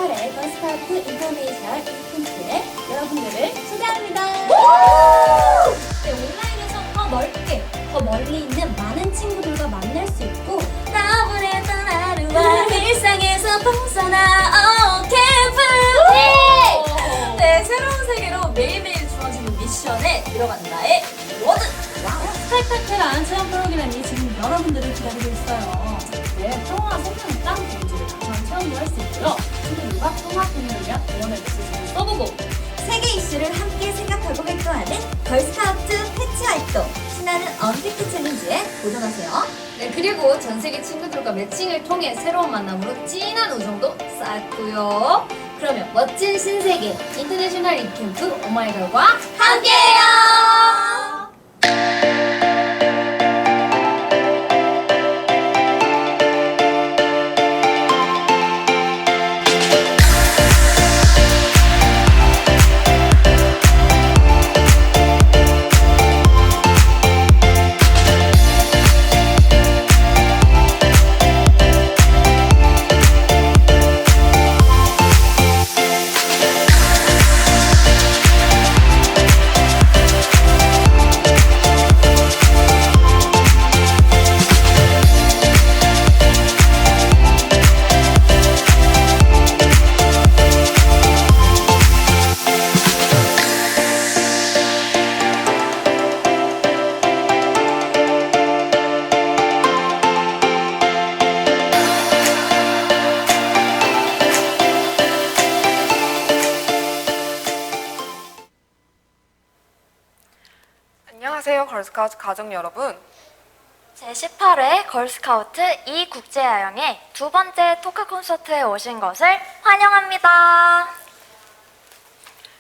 제18회 걸스카우트 인터내셔널 이벤트에 여러분들을 초대합니다. 네, 온라인에서 더 넓게, 더 멀리 있는 많은 친구들과 만날 수 있고 따분했던 하루와 일상에서 벗어나 캠프! 네, 새로운 세계로 매일매일 주어지는 미션에 들어간다의 워드! 스카이파크라는 체험 프로그램이 지금 여러분들을 기다리고 있어요. 네, 평화 생명 땅 공지를 다양한 체험도 할 수 있고요. 친구들과 통합 공유를 위한 응원의 메시지를 써보고 세계 이슈를 함께 생각하고 활동하는 걸스카우트 패치 활동 신나는 언택트 챌린지에 도전하세요. 네, 그리고 전 세계 친구들과 매칭을 통해 새로운 만남으로 진한 우정도 쌓고요. 그러면 멋진 신세계 인터내셔널 입캠프 오마이걸과 함께해요. 안녕하세요, 걸스카우트 가족 여러분. 제18회 걸스카우트 2국제야영의 두 번째 토크 콘서트에 오신 것을 환영합니다.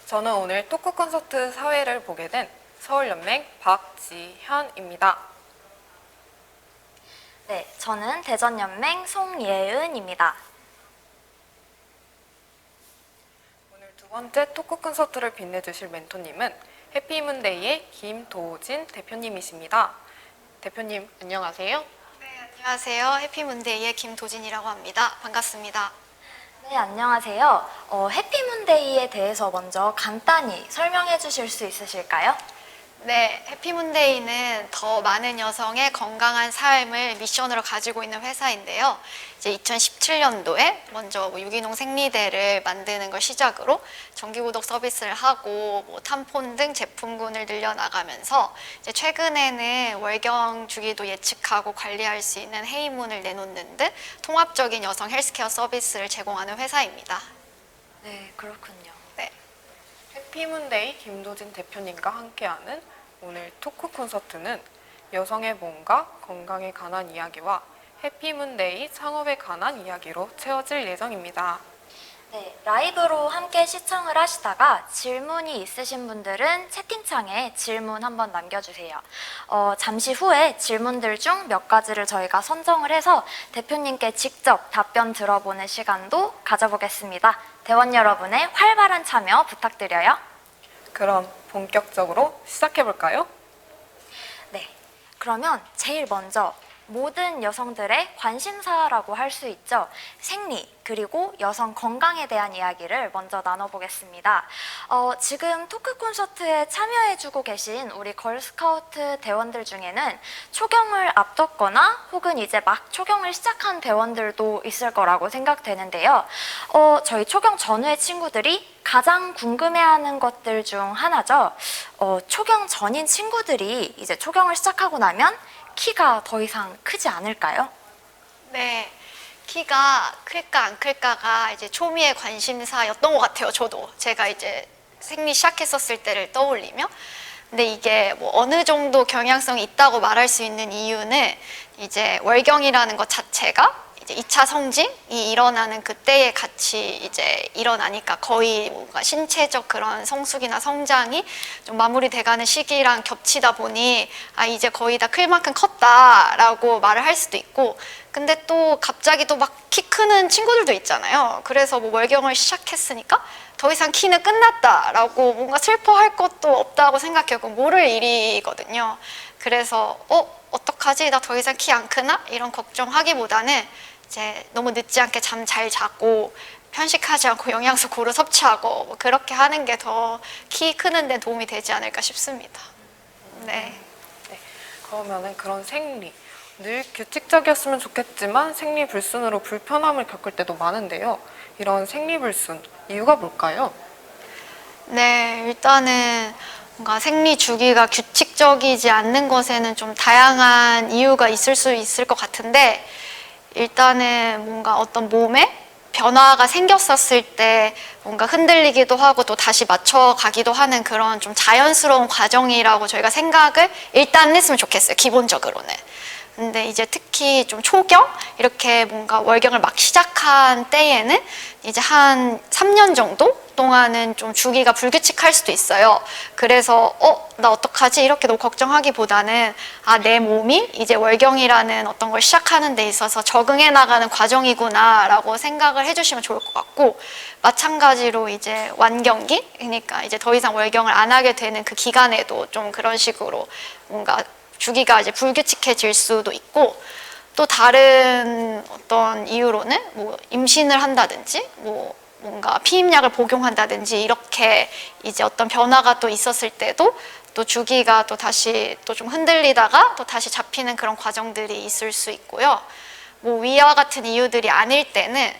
저는 오늘 토크 콘서트 사회를 보게 된 서울연맹 박지현입니다. 네, 저는 대전연맹 송예은입니다. 오늘 두 번째 토크 콘서트를 빛내주실 멘토님은 해피문데이의 김도진 대표님이십니다. 대표님, 안녕하세요. 네, 안녕하세요. 해피문데이의 김도진이라고 합니다. 반갑습니다. 네, 안녕하세요. 해피문데이에 대해서 먼저 간단히 설명해 주실 수 있으실까요? 네, 해피문데이는 더 많은 여성의 건강한 삶을 미션으로 가지고 있는 회사인데요. 이제 2017년도에 먼저 유기농 생리대를 만드는 걸 시작으로 정기구독 서비스를 하고 탐폰 등 제품군을 늘려나가면서 이제 최근에는 월경 주기도 예측하고 관리할 수 있는 헤이문을 내놓는 등 통합적인 여성 헬스케어 서비스를 제공하는 회사입니다. 네, 그렇군요. 네. 해피문데이 김도진 대표님과 함께하는 오늘 토크 콘서트는 여성의 몸과 건강에 관한 이야기와 해피문데이 창업에 관한 이야기로 채워질 예정입니다. 네, 라이브로 함께 시청을 하시다가 질문이 있으신 분들은 채팅창에 질문 한번 남겨주세요. 잠시 후에 질문들 중 몇 가지를 저희가 선정을 해서 대표님께 직접 답변 들어보는 시간도 가져보겠습니다. 대원 여러분의 활발한 참여 부탁드려요. 그럼 본격적으로 시작해볼까요? 네, 그러면 제일 먼저 모든 여성들의 관심사라고 할 수 있죠. 생리 그리고 여성 건강에 대한 이야기를 먼저 나눠보겠습니다. 지금 토크 콘서트에 참여해주고 계신 우리 걸스카우트 대원들 중에는 초경을 앞뒀거나 혹은 이제 막 초경을 시작한 대원들도 있을 거라고 생각되는데요. 저희 초경 전후의 친구들이 가장 궁금해하는 것들 중 하나죠. 초경 전인 친구들이 이제 초경을 시작하고 나면 키가 더 이상 크지 않을까요? 네, 키가 클까 안 클까가 이제 초미의 관심사였던 것 같아요. 저도 제가 이제 생리 시작했었을 때를 떠올리며, 근데 이게 뭐 어느 정도 경향성이 있다고 말할 수 있는 이유는 이제 월경이라는 것 자체가 이제 2차 성징이 일어나는 그때에 같이 이제 일어나니까 거의 뭔가 신체적 그런 성숙이나 성장이 좀 마무리돼가는 시기랑 겹치다 보니 아 이제 거의 다 클 만큼 컸다라고 말을 할 수도 있고, 근데 또 갑자기 또 막 키 크는 친구들도 있잖아요. 그래서 뭐 월경을 시작했으니까 더 이상 키는 끝났다라고 뭔가 슬퍼할 것도 없다고 생각해요. 그건 모를 일이거든요. 그래서 어떡하지? 나 더 이상 키 안 크나? 이런 걱정하기보다는 이제 너무 늦지 않게 잠 잘 자고 편식하지 않고 영양소 고루 섭취하고 뭐 그렇게 하는 게 더 키 크는 데 도움이 되지 않을까 싶습니다. 네. 그러면은 그런 생리, 늘 규칙적이었으면 좋겠지만 생리 불순으로 불편함을 겪을 때도 많은데요. 이런 생리 불순, 이유가 뭘까요? 네, 일단은 뭔가 생리 주기가 규칙적이지 않는 것에는 좀 다양한 이유가 있을 수 있을 것 같은데, 일단은 뭔가 어떤 몸에 변화가 생겼었을 때 뭔가 흔들리기도 하고 또 다시 맞춰가기도 하는 그런 좀 자연스러운 과정이라고 저희가 생각을 일단 했으면 좋겠어요, 기본적으로는. 근데 이제 특히 좀 초경? 이렇게 뭔가 월경을 막 시작한 때에는 이제 한 3년 정도 동안은 좀 주기가 불규칙할 수도 있어요. 그래서 나 어떡하지? 이렇게 너무 걱정하기보다는 내 몸이 이제 월경이라는 어떤 걸 시작하는 데 있어서 적응해 나가는 과정이구나 라고 생각을 해주시면 좋을 것 같고, 마찬가지로 이제 완경기? 그러니까 이제 더 이상 월경을 안 하게 되는 그 기간에도 좀 그런 식으로 뭔가 주기가 이제 불규칙해질 수도 있고, 또 다른 어떤 이유로는 뭐 임신을 한다든지 뭔가 피임약을 복용한다든지 이렇게 이제 어떤 변화가 또 있었을 때도 또 주기가 또 다시 또 좀 흔들리다가 또 다시 잡히는 그런 과정들이 있을 수 있고요. 뭐 위와 같은 이유들이 아닐 때는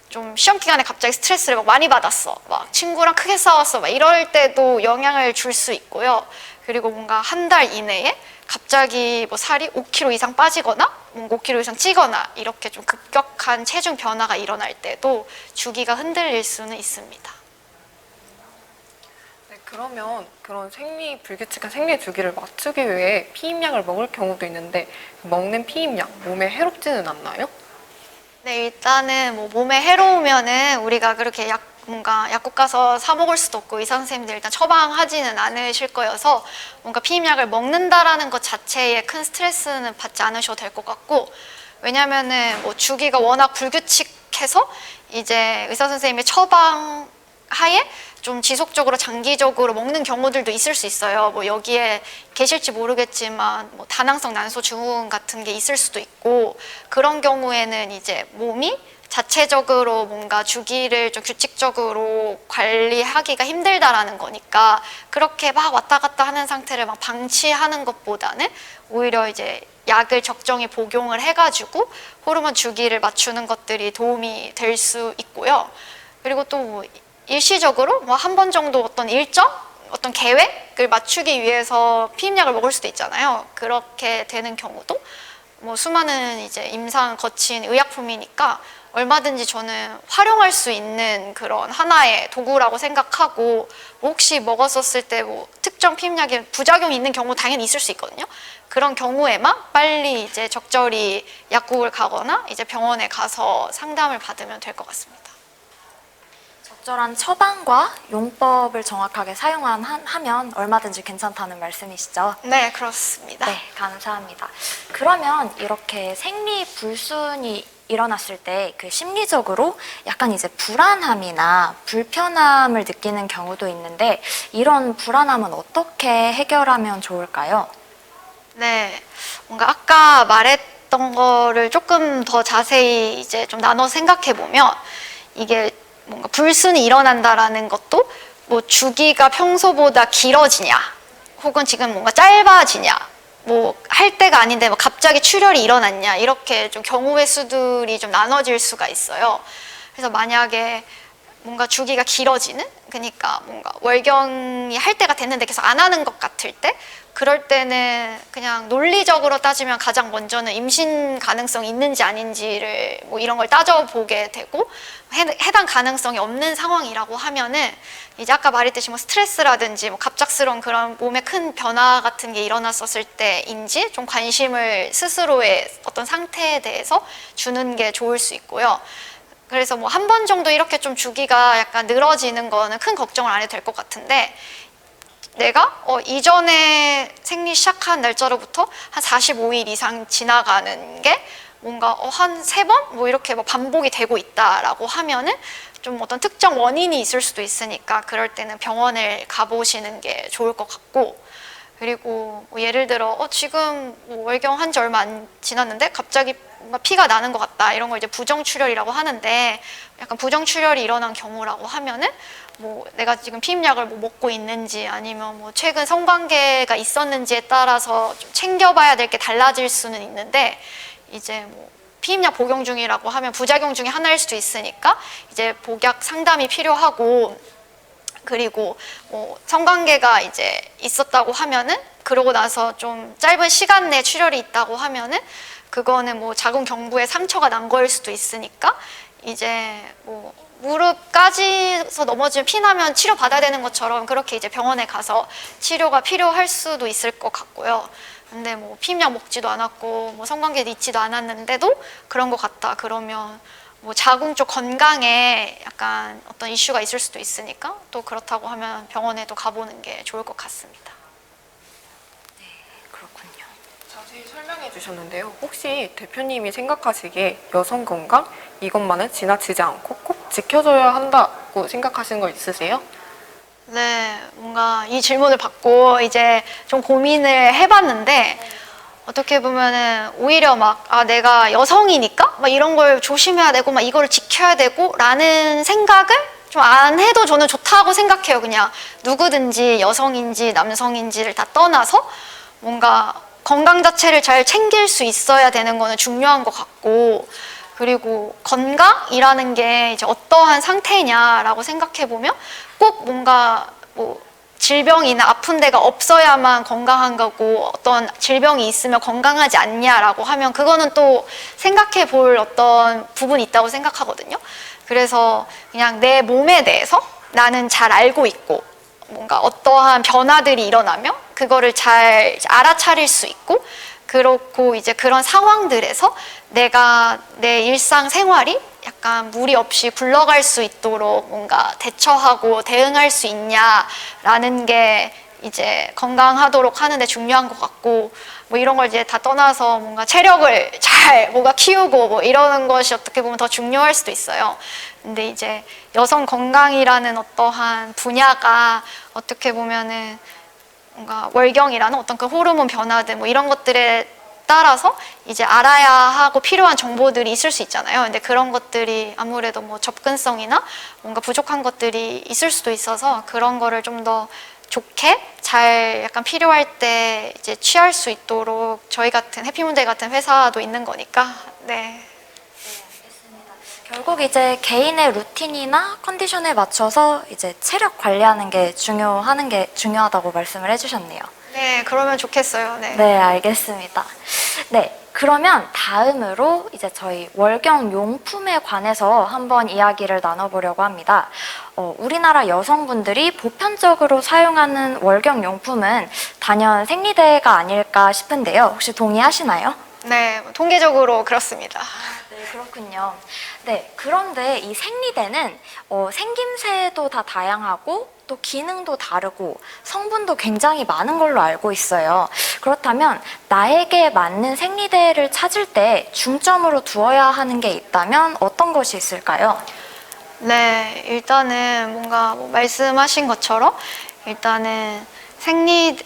좀 시험 기간에 갑자기 스트레스를 막 많이 받았어, 막 친구랑 크게 싸웠어, 막 이럴 때도 영향을 줄 수 있고요. 그리고 뭔가 한 달 이내에 갑자기 뭐 살이 5kg 이상 빠지거나 뭔가 5kg 이상 찌거나 이렇게 좀 급격한 체중 변화가 일어날 때도 주기가 흔들릴 수는 있습니다. 네, 그러면 그런 불규칙한 생리 주기를 맞추기 위해 피임약을 먹을 경우도 있는데, 먹는 피임약 몸에 해롭지는 않나요? 네, 일단은 뭐 몸에 해로우면은 우리가 그렇게 뭔가 약국 가서 사 먹을 수도 없고 의사 선생님들 일단 처방하지는 않으실 거여서 뭔가 피임약을 먹는다라는 것 자체에 큰 스트레스는 받지 않으셔도 될 것 같고, 왜냐면은 뭐 주기가 워낙 불규칙해서 이제 의사 선생님의 처방 하에 좀 지속적으로 장기적으로 먹는 경우들도 있을 수 있어요. 뭐 여기에 계실지 모르겠지만 뭐 다낭성 난소 증후군 같은 게 있을 수도 있고, 그런 경우에는 이제 몸이 자체적으로 뭔가 주기를 좀 규칙적으로 관리하기가 힘들다라는 거니까 그렇게 막 왔다 갔다 하는 상태를 막 방치하는 것보다는 오히려 이제 약을 적정히 복용을 해가지고 호르몬 주기를 맞추는 것들이 도움이 될 수 있고요. 그리고 또 뭐 일시적으로 뭐 한 번 정도 어떤 일정? 어떤 계획을 맞추기 위해서 피임약을 먹을 수도 있잖아요. 그렇게 되는 경우도 뭐 수많은 이제 임상 거친 의약품이니까 얼마든지 저는 활용할 수 있는 그런 하나의 도구라고 생각하고, 혹시 먹었었을 때 뭐 특정 피임약에 부작용이 있는 경우 당연히 있을 수 있거든요. 그런 경우에만 빨리 이제 적절히 약국을 가거나 이제 병원에 가서 상담을 받으면 될 것 같습니다. 적절한 처방과 용법을 정확하게 하면 얼마든지 괜찮다는 말씀이시죠? 네, 그렇습니다. 네, 감사합니다. 그러면 이렇게 생리 불순이 일어났을 때 그 심리적으로 약간 이제 불안함이나 불편함을 느끼는 경우도 있는데, 이런 불안함은 어떻게 해결하면 좋을까요? 네, 뭔가 아까 말했던 거를 조금 더 자세히 이제 좀 나눠 생각해 보면, 이게 뭔가 불순이 일어난다라는 것도 뭐 주기가 평소보다 길어지냐, 혹은 지금 뭔가 짧아지냐, 뭐 할 때가 아닌데 뭐 갑자기 출혈이 일어났냐, 이렇게 좀 경우의 수들이 좀 나눠질 수가 있어요. 그래서 만약에 뭔가 주기가 길어지는, 그러니까 뭔가 월경이 할 때가 됐는데 계속 안 하는 것 같을 때, 그럴 때는 그냥 논리적으로 따지면 가장 먼저는 임신 가능성이 있는지 아닌지를 뭐 이런 걸 따져보게 되고, 해당 가능성이 없는 상황이라고 하면은 이제 아까 말했듯이 뭐 스트레스라든지 뭐 갑작스러운 그런 몸에 큰 변화 같은 게 일어났었을 때인지 좀 관심을 스스로의 어떤 상태에 대해서 주는 게 좋을 수 있고요. 그래서 뭐 한 번 정도 이렇게 좀 주기가 약간 늘어지는 거는 큰 걱정을 안 해도 될 것 같은데, 내가 이전에 생리 시작한 날짜로부터 한 45일 이상 지나가는 게 뭔가 한 3번? 뭐 이렇게 뭐 반복이 되고 있다라고 하면은 좀 어떤 특정 원인이 있을 수도 있으니까 그럴 때는 병원을 가보시는 게 좋을 것 같고, 그리고 뭐 예를 들어 지금 뭐 월경 한 지 얼마 안 지났는데 갑자기 뭔가 피가 나는 것 같다, 이런 걸 이제 부정출혈이라고 하는데, 약간 부정출혈이 일어난 경우라고 하면은 뭐 내가 지금 피임약을 뭐 먹고 있는지 아니면 뭐 최근 성관계가 있었는지에 따라서 좀 챙겨봐야 될 게 달라질 수는 있는데, 이제 뭐 피임약 복용 중이라고 하면 부작용 중에 하나일 수도 있으니까 이제 복약 상담이 필요하고, 그리고 뭐 성관계가 이제 있었다고 하면은, 그러고 나서 좀 짧은 시간 내에 출혈이 있다고 하면은 그거는 뭐 자궁 경부에 상처가 난 거일 수도 있으니까, 이제 뭐 무릎까지서 넘어지면 피 나면 치료 받아야 되는 것처럼 그렇게 이제 병원에 가서 치료가 필요할 수도 있을 것 같고요. 근데 뭐 피임약 먹지도 않았고 뭐 성관계도 있지도 않았는데도 그런 것 같다 그러면 뭐 자궁 쪽 건강에 약간 어떤 이슈가 있을 수도 있으니까, 또 그렇다고 하면 병원에도 가보는 게 좋을 것 같습니다. 그렇군요. 자세히 설명해 주셨는데요. 혹시 대표님이 생각하시기에 여성 건강 이것만은 지나치지 않고 꼭 지켜줘야 한다고 생각하시는 거 있으세요? 네, 뭔가 이 질문을 받고 이제 좀 고민을 해봤는데, 어떻게 보면은 오히려 막 내가 여성이니까 막 이런 걸 조심해야 되고 막 이거를 지켜야 되고 라는 생각을 좀 안 해도 저는 좋다고 생각해요. 그냥 누구든지 여성인지 남성인지를 다 떠나서 뭔가 건강 자체를 잘 챙길 수 있어야 되는 거는 중요한 것 같고, 그리고 건강이라는 게 이제 어떠한 상태냐라고 생각해 보면 꼭 뭔가 뭐 질병이나 아픈 데가 없어야만 건강한 거고, 어떤 질병이 있으면 건강하지 않냐라고 하면 그거는 또 생각해 볼 어떤 부분이 있다고 생각하거든요. 그래서 그냥 내 몸에 대해서 나는 잘 알고 있고, 뭔가 어떠한 변화들이 일어나면 그거를 잘 알아차릴 수 있고, 그렇고 이제 그런 상황들에서 내가 내 일상 생활이 약간 무리 없이 굴러갈 수 있도록 뭔가 대처하고 대응할 수 있냐라는 게 이제 건강하도록 하는데 중요한 것 같고, 뭐 이런 걸 이제 다 떠나서 뭔가 체력을 잘 뭔가 키우고 뭐 이러는 것이 어떻게 보면 더 중요할 수도 있어요. 근데 이제 여성 건강이라는 어떠한 분야가 어떻게 보면은 뭔가 월경이라는 어떤 그 호르몬 변화들 뭐 이런 것들에 따라서 이제 알아야 하고 필요한 정보들이 있을 수 있잖아요. 근데 그런 것들이 아무래도 뭐 접근성이나 뭔가 부족한 것들이 있을 수도 있어서 그런 거를 좀 더 좋게 잘 약간 필요할 때 이제 취할 수 있도록 저희 같은 해피문데 같은 회사도 있는 거니까. 네. 결국 이제 개인의 루틴이나 컨디션에 맞춰서 이제 체력 관리하는 게 중요하다고 말씀을 해주셨네요. 네, 그러면 좋겠어요. 네. 네, 알겠습니다. 네, 그러면 다음으로 이제 저희 월경 용품에 관해서 한번 이야기를 나눠보려고 합니다. 우리나라 여성분들이 보편적으로 사용하는 월경 용품은 단연 생리대가 아닐까 싶은데요. 혹시 동의하시나요? 네, 통계적으로 그렇습니다. 네, 그렇군요. 네, 그런데 이 생리대는 생김새도 다 다양하고 또 기능도 다르고 성분도 굉장히 많은 걸로 알고 있어요. 그렇다면 나에게 맞는 생리대를 찾을 때 중점으로 두어야 하는 게 있다면 어떤 것이 있을까요? 네, 일단은 뭔가 뭐 말씀하신 것처럼 일단은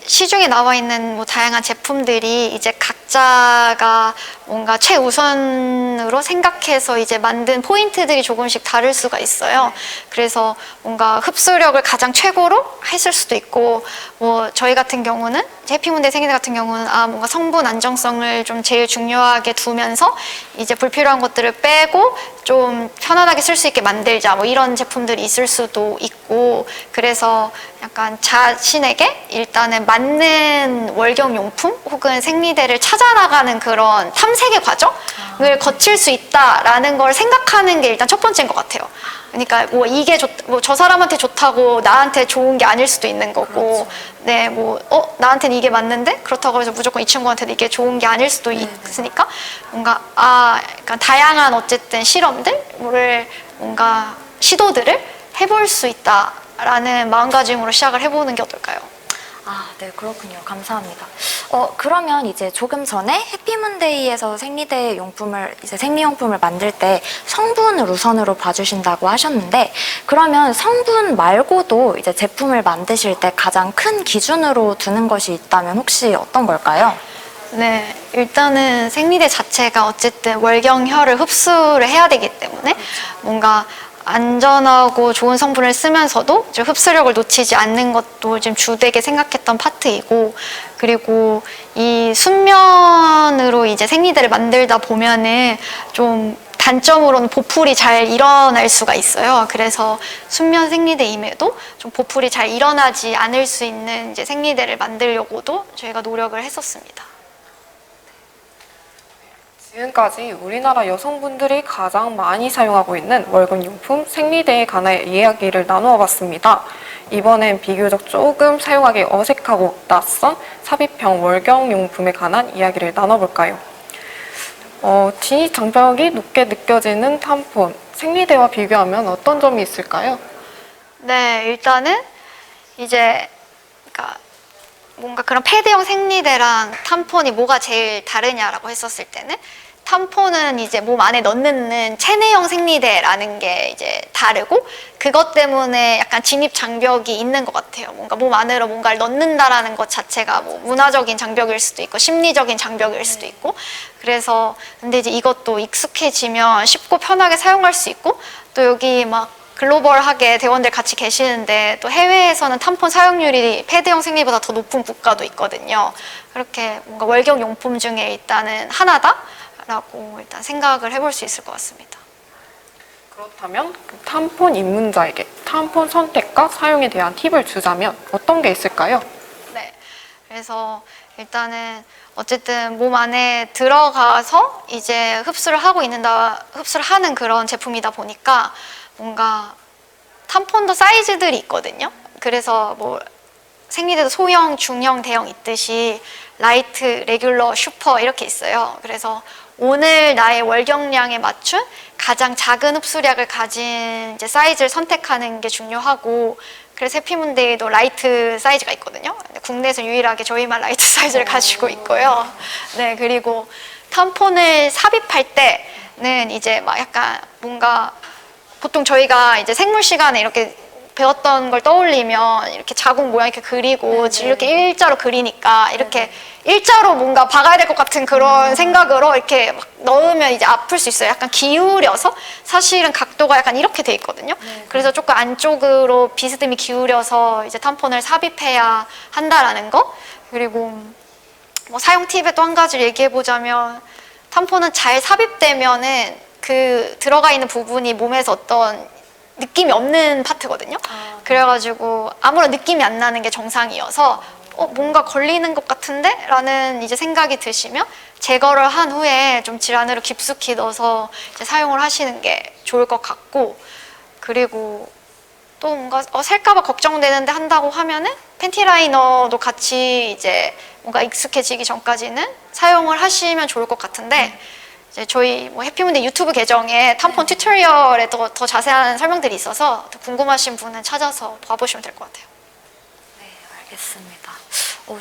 시중에 나와 있는 뭐 다양한 제품들이 이제 각자가 뭔가 최우선으로 생각해서 이제 만든 포인트들이 조금씩 다를 수가 있어요. 그래서 뭔가 흡수력을 가장 최고로 했을 수도 있고, 뭐 저희 같은 경우는 해피문데 생리대 같은 경우는 뭔가 성분 안정성을 좀 제일 중요하게 두면서 이제 불필요한 것들을 빼고 좀 편안하게 쓸 수 있게 만들자 뭐 이런 제품들이 있을 수도 있고, 그래서 약간 자신에게 일단은 맞는 월경 용품 혹은 생리대를 찾아나가는 그런 탐색의 과정을 거칠 수 있다라는 걸 생각하는 게 일단 첫 번째인 것 같아요. 그러니까 뭐 이게 뭐 저 사람한테 좋다고 나한테 좋은 게 아닐 수도 있는 거고, 그렇죠. 네, 뭐 나한테는 이게 맞는데 그렇다고 해서 무조건 이 친구한테는 이게 좋은 게 아닐 수도 있으니까 뭔가 약간 다양한 어쨌든 실험들을 뭔가 시도들을 해볼 수 있다라는 마음가짐으로 시작을 해보는 게 어떨까요? 아, 네, 그렇군요. 감사합니다. 그러면 이제 조금 전에 해피문데이에서 생리대 용품을, 이제 생리용품을 만들 때 성분을 우선으로 봐주신다고 하셨는데, 그러면 성분 말고도 이제 제품을 만드실 때 가장 큰 기준으로 두는 것이 있다면 혹시 어떤 걸까요? 네, 일단은 생리대 자체가 어쨌든 월경혈을 흡수를 해야 되기 때문에 뭔가 안전하고 좋은 성분을 쓰면서도 좀 흡수력을 놓치지 않는 것도 좀 주되게 생각했던 파트이고, 그리고 이 순면으로 이제 생리대를 만들다 보면은 좀 단점으로는 보풀이 잘 일어날 수가 있어요. 그래서 순면 생리대임에도 좀 보풀이 잘 일어나지 않을 수 있는 이제 생리대를 만들려고도 저희가 노력을 했었습니다. 지금까지 우리나라 여성분들이 가장 많이 사용하고 있는 월경용품 생리대에 관한 이야기를 나누어 봤습니다. 이번엔 비교적 조금 사용하기 어색하고 낯선 삽입형 월경용품에 관한 이야기를 나눠볼까요? 진입 장벽이 높게 느껴지는 탐폰, 생리대와 비교하면 어떤 점이 있을까요? 네, 일단은 이제 그러니까 뭔가 그런 패드형 생리대랑 탐폰이 뭐가 제일 다르냐라고 했었을 때는, 탐폰은 이제 몸 안에 넣는 체내형 생리대라는 게 이제 다르고, 그것 때문에 약간 진입 장벽이 있는 것 같아요. 뭔가 몸 안으로 뭔가를 넣는다라는 것 자체가 뭐 문화적인 장벽일 수도 있고 심리적인 장벽일 수도 있고, 그래서 근데 이제 이것도 익숙해지면 쉽고 편하게 사용할 수 있고, 또 여기 막 글로벌하게 대원들 같이 계시는데 또 해외에서는 탐폰 사용률이 패드형 생리보다 더 높은 국가도 있거든요. 그렇게 뭔가 월경 용품 중에 일단은 하나다라고 일단 생각을 해볼 수 있을 것 같습니다. 그렇다면 그 탐폰 입문자에게 탐폰 선택과 사용에 대한 팁을 주자면 어떤 게 있을까요? 네, 그래서 일단은 어쨌든 몸 안에 들어가서 이제 흡수를 하는 그런 제품이다 보니까 뭔가 탐폰도 사이즈들이 있거든요. 그래서 뭐 생리대도 소형, 중형, 대형 있듯이 라이트, 레귤러, 슈퍼 이렇게 있어요. 그래서 오늘 나의 월경량에 맞춘 가장 작은 흡수량을 가진 이제 사이즈를 선택하는 게 중요하고, 그래서 해피문데이도 라이트 사이즈가 있거든요. 국내에서 유일하게 저희만 라이트 사이즈를 가지고 있고요. 네, 그리고 탐폰을 삽입할 때는 이제 막 약간 뭔가 보통 저희가 이제 생물 시간에 이렇게 배웠던 걸 떠올리면 이렇게 자궁 모양 이렇게 그리고 이렇게 일자로 그리니까 이렇게 일자로 뭔가 박아야 될 것 같은 그런 생각으로 이렇게 막 넣으면 이제 아플 수 있어요. 약간 기울여서 사실은 각도가 약간 이렇게 돼 있거든요. 그래서 조금 안쪽으로 비스듬히 기울여서 이제 탐폰을 삽입해야 한다라는 거. 그리고 뭐 사용 팁에 또 한 가지를 얘기해 보자면, 탐폰은 잘 삽입되면은 그 들어가 있는 부분이 몸에서 어떤 느낌이 없는 파트거든요. 그래가지고 아무런 느낌이 안 나는 게 정상이어서 뭔가 걸리는 것 같은데? 라는 이제 생각이 드시면 제거를 한 후에 좀 질환으로 깊숙이 넣어서 이제 사용을 하시는 게 좋을 것 같고, 그리고 또 뭔가 셀까봐 걱정되는데 한다고 하면은 팬티 라이너도 같이 이제 뭔가 익숙해지기 전까지는 사용을 하시면 좋을 것 같은데, 이제 저희 뭐 해피문데 유튜브 계정에 탐폰 튜토리얼에 더 자세한 설명들이 있어서 더 궁금하신 분은 찾아서 봐보시면 될 것 같아요. 네, 알겠습니다.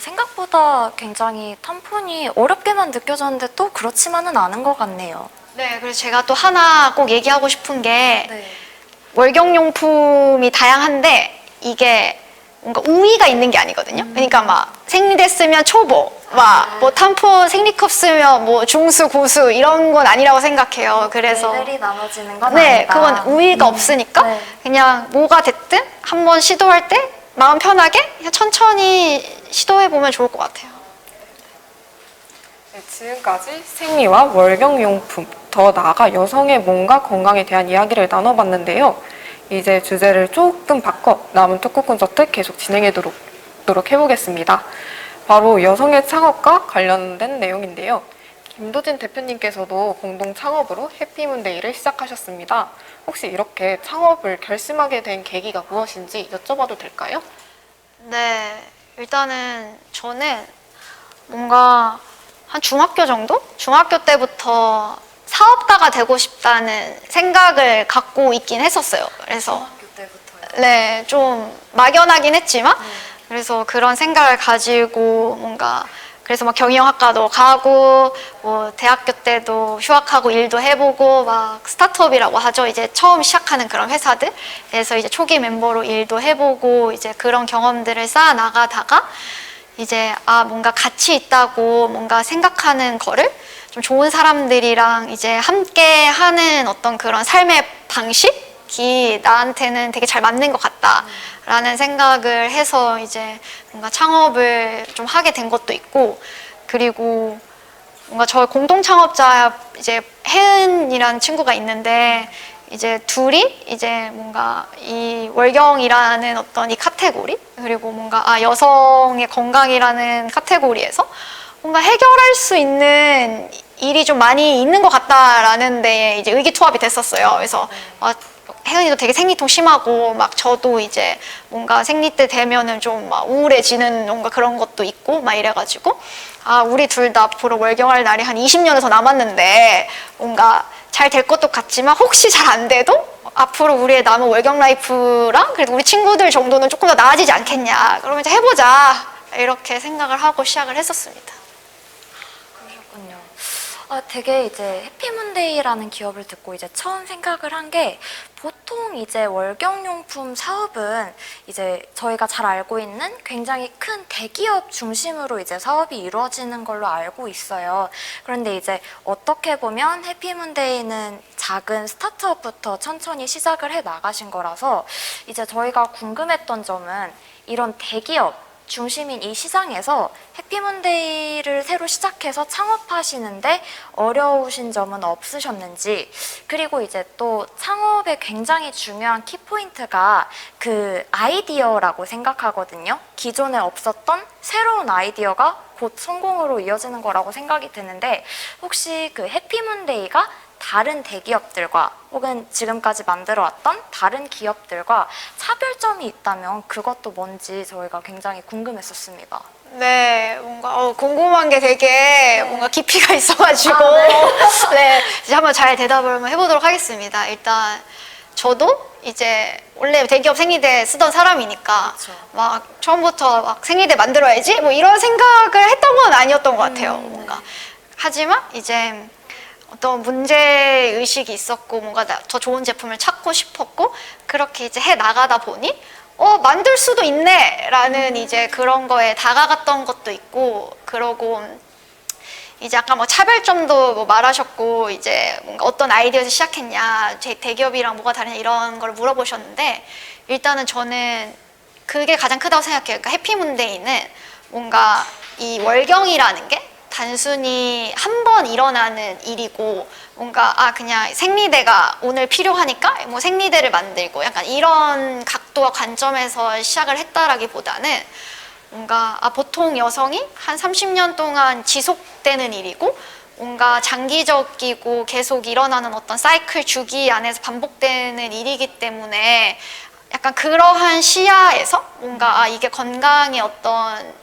생각보다 굉장히 탐폰이 어렵게만 느껴졌는데 또 그렇지만은 않은 것 같네요. 네, 그래서 제가 또 하나 꼭 얘기하고 싶은 게, 월경용품이 다양한데 이게 뭔가 우위가 있는 게 아니거든요. 그러니까 막 생리대 쓰면 초보, 막 뭐 탐폰 생리컵 쓰면 뭐 중수, 고수 이런 건 아니라고 생각해요. 그래서 레벨이 나눠지는 건 네, 아니다. 그건 우위가 없으니까 네. 그냥 뭐가 됐든 한번 시도할 때 마음 편하게 그냥 천천히 시도해보면 좋을 것 같아요. 네, 지금까지 생리와 월경용품, 더 나아가 여성의 몸과 건강에 대한 이야기를 나눠봤는데요. 이제 주제를 조금 바꿔 남은 토크 콘서트 계속 진행하도록 해보겠습니다. 바로 여성의 창업과 관련된 내용인데요. 김도진 대표님께서도 공동 창업으로 해피문데이를 시작하셨습니다. 혹시 이렇게 창업을 결심하게 된 계기가 무엇인지 여쭤봐도 될까요? 네, 일단은 저는 뭔가 한 중학교 정도? 중학교 때부터 사업가가 되고 싶다는 생각을 갖고 있긴 했었어요. 그래서 중학교 때부터요. 네, 좀 막연하긴 했지만 그래서 그런 생각을 가지고 뭔가 그래서 막 경영학과도 가고 뭐 대학교 때도 휴학하고 일도 해보고 막 스타트업이라고 하죠. 이제 처음 시작하는 그런 회사들에서 이제 초기 멤버로 일도 해보고 이제 그런 경험들을 쌓아 나가다가 이제 뭔가 가치 있다고 뭔가 생각하는 거를 좀 좋은 사람들이랑 이제 함께 하는 어떤 그런 삶의 방식이 나한테는 되게 잘 맞는 것 같다라는 생각을 해서 이제 뭔가 창업을 좀 하게 된 것도 있고, 그리고 뭔가 저희 공동 창업자 이제 혜은이라는 친구가 있는데 이제 둘이 이제 뭔가 이 월경이라는 어떤 이 카테고리, 그리고 뭔가 여성의 건강이라는 카테고리에서 뭔가 해결할 수 있는 일이 좀 많이 있는 것 같다라는 데 이제 의기투합이 됐었어요. 그래서 혜은이도 되게 생리통 심하고 막 저도 이제 뭔가 생리 때 되면은 좀 막 우울해지는 뭔가 그런 것도 있고 막 이래가지고 우리 둘 다 앞으로 월경할 날이 한 20년은 더 남았는데 뭔가 잘 될 것도 같지만 혹시 잘 안 돼도 앞으로 우리의 남은 월경 라이프랑 그래도 우리 친구들 정도는 조금 더 나아지지 않겠냐, 그러면 이제 해보자 이렇게 생각을 하고 시작을 했었습니다. 그러셨군요. 되게 이제 해피문데이라는 기업을 듣고 이제 처음 생각을 한 게, 보통 이제 월경용품 사업은 이제 저희가 잘 알고 있는 굉장히 큰 대기업 중심으로 이제 사업이 이루어지는 걸로 알고 있어요. 그런데 이제 어떻게 보면 해피문데이는 작은 스타트업부터 천천히 시작을 해 나가신 거라서 이제 저희가 궁금했던 점은 이런 대기업 중심인 이 시장에서 해피문데이를 새로 시작해서 창업하시는데 어려우신 점은 없으셨는지, 그리고 이제 또 창업의 굉장히 중요한 키포인트가 그 아이디어라고 생각하거든요. 기존에 없었던 새로운 아이디어가 곧 성공으로 이어지는 거라고 생각이 드는데, 혹시 그 해피문데이가 다른 대기업들과 혹은 지금까지 만들어왔던 다른 기업들과 차별점이 있다면 그것도 뭔지 저희가 굉장히 궁금했었습니다. 네, 뭔가 궁금한 게 되게 뭔가 깊이가 있어가지고 네, 이제 한번 잘 대답을 한번 해보도록 하겠습니다. 일단 저도 이제 원래 대기업 생리대 쓰던 사람이니까 막 처음부터 막 생리대 만들어야지 뭐 이런 생각을 했던 건 아니었던 것 같아요. 뭔가 하지만 이제 어떤 문제의식이 있었고 뭔가 더 좋은 제품을 찾고 싶었고 그렇게 이제 해 나가다 보니 만들 수도 있네 라는 이제 그런 거에 다가갔던 것도 있고, 그러고 이제 아까 뭐 차별점도 뭐 말하셨고 이제 뭔가 어떤 아이디어에서 시작했냐, 제 대기업이랑 뭐가 다르냐 이런 걸 물어보셨는데, 일단은 저는 그게 가장 크다고 생각해요. 그러니까 해피문데이는 뭔가 이 월경이라는 게 단순히 한 번 일어나는 일이고 뭔가 그냥 생리대가 오늘 필요하니까 뭐 생리대를 만들고 약간 이런 각도와 관점에서 시작을 했다라기보다는 뭔가 보통 여성이 한 30년 동안 지속되는 일이고 뭔가 장기적이고 계속 일어나는 어떤 사이클 주기 안에서 반복되는 일이기 때문에 약간 그러한 시야에서 뭔가 이게 건강의 어떤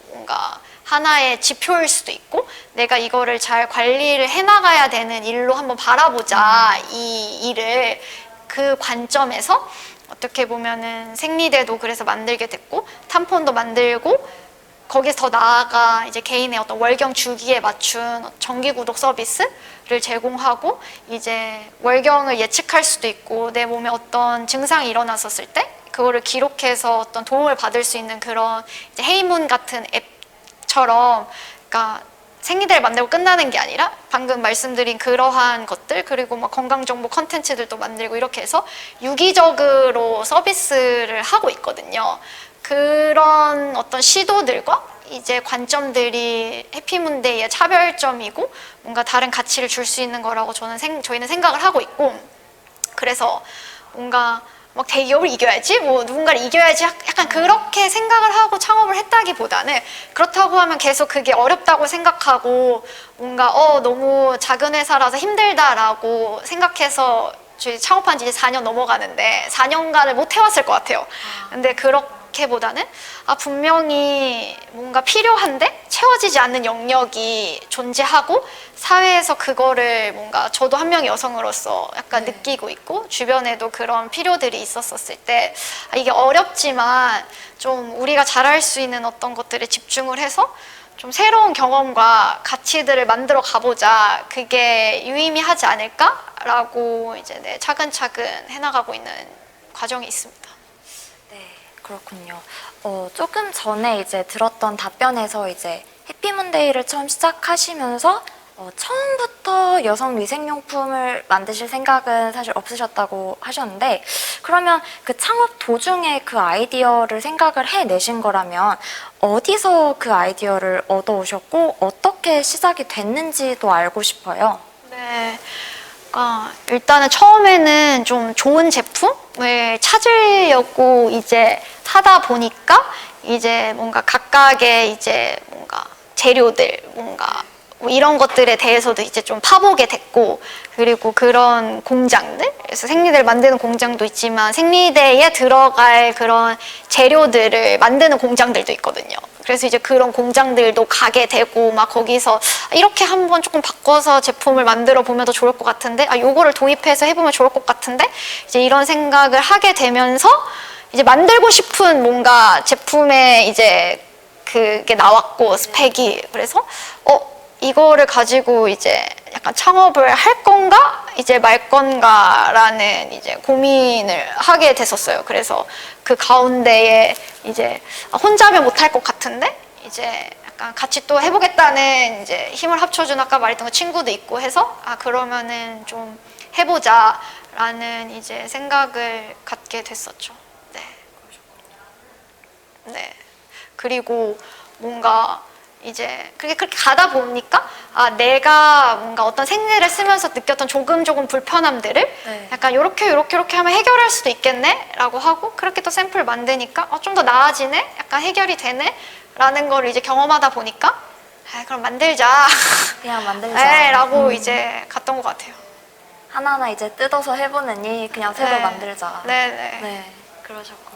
뭔가 하나의 지표일 수도 있고 내가 이거를 잘 관리를 해나가야 되는 일로 한번 바라보자, 이 일을. 그 관점에서 어떻게 보면은 생리대도 그래서 만들게 됐고 탐폰도 만들고 거기서 더 나아가 이제 개인의 어떤 월경 주기에 맞춘 정기 구독 서비스를 제공하고 이제 월경을 예측할 수도 있고 내 몸에 어떤 증상이 일어났었을 때 그거를 기록해서 어떤 도움을 받을 수 있는 그런 이제 헤이문 같은 앱처럼, 그러니까 생리대를 만들고 끝나는 게 아니라 방금 말씀드린 그러한 것들, 그리고 막 건강정보 컨텐츠들도 만들고 이렇게 해서 유기적으로 서비스를 하고 있거든요. 그런 어떤 시도들과 이제 관점들이 해피문데이의 차별점이고 뭔가 다른 가치를 줄 수 있는 거라고 저희는 생각을 하고 있고, 그래서 뭔가 막 대기업을 이겨야지, 뭐 누군가를 이겨야지 약간 그렇게 생각을 하고 창업을 했다기보다는, 그렇다고 하면 계속 그게 어렵다고 생각하고 뭔가 너무 작은 회사라서 힘들다라고 생각해서 저희 창업한 지 이제 4년 넘어가는데 4년간을 못 해왔을 것 같아요. 근데 이렇게보다는 분명히 뭔가 필요한데 채워지지 않는 영역이 존재하고 사회에서 그거를 뭔가 저도 한 명의 여성으로서 약간 느끼고 있고 주변에도 그런 필요들이 있었을 때 이게 어렵지만 좀 우리가 잘할 수 있는 어떤 것들에 집중을 해서 좀 새로운 경험과 가치들을 만들어 가보자. 그게 유의미하지 않을까라고 이제 차근차근 해나가고 있는 과정이 있습니다. 네, 그렇군요. 조금 전에 이제 들었던 답변에서 이제 해피문데이를 처음 시작하시면서 처음부터 여성 위생용품을 만드실 생각은 사실 없으셨다고 하셨는데, 그러면 그 창업 도중에 그 아이디어를 생각을 해내신 거라면 어디서 그 아이디어를 얻어오셨고 어떻게 시작이 됐는지도 알고 싶어요. 네. 일단은 처음에는 좀 좋은 제품을 찾으려고 이제 하다 보니까 이제 뭔가 각각의 이제 뭔가 재료들, 뭔가 뭐 이런 것들에 대해서도 이제 좀 파보게 됐고, 그리고 그런 공장들, 그래서 생리대를 만드는 공장도 있지만 생리대에 들어갈 그런 재료들을 만드는 공장들도 있거든요. 그래서 이제 그런 공장들도 가게 되고 막 거기서 이렇게 한번 조금 바꿔서 제품을 만들어 보면 더 좋을 것 같은데, 요거를 도입해서 해보면 좋을 것 같은데, 이제 이런 생각을 하게 되면서 이제 만들고 싶은 뭔가 제품에 이제 그게 나왔고 스펙이, 그래서 이거를 가지고 이제 약간 창업을 할 건가 이제 말 건가라는 이제 고민을 하게 됐었어요. 그래서 그 가운데에 이제 혼자면 못할 것 같은데 이제 약간 같이 또 해보겠다는 이제 힘을 합쳐준 아까 말했던 그 친구도 있고 해서 그러면은 좀 해보자라는 이제 생각을 갖게 됐었죠. 네. 네. 그리고 뭔가 이제 그렇게 가다 보니까 내가 뭔가 어떤 생리를 쓰면서 느꼈던 조금 불편함들을 약간 요렇게 하면 해결할 수도 있겠네 라고 하고, 그렇게 또 샘플 만드니까 좀 더 나아지네, 약간 해결이 되네 라는 걸 이제 경험하다 보니까 그럼 만들자 그냥 만들자. 네, 라고 이제 갔던 것 같아요. 하나하나 이제 뜯어서 해보느니 그냥 새로 네. 만들자. 네네. 네, 그러셨구나.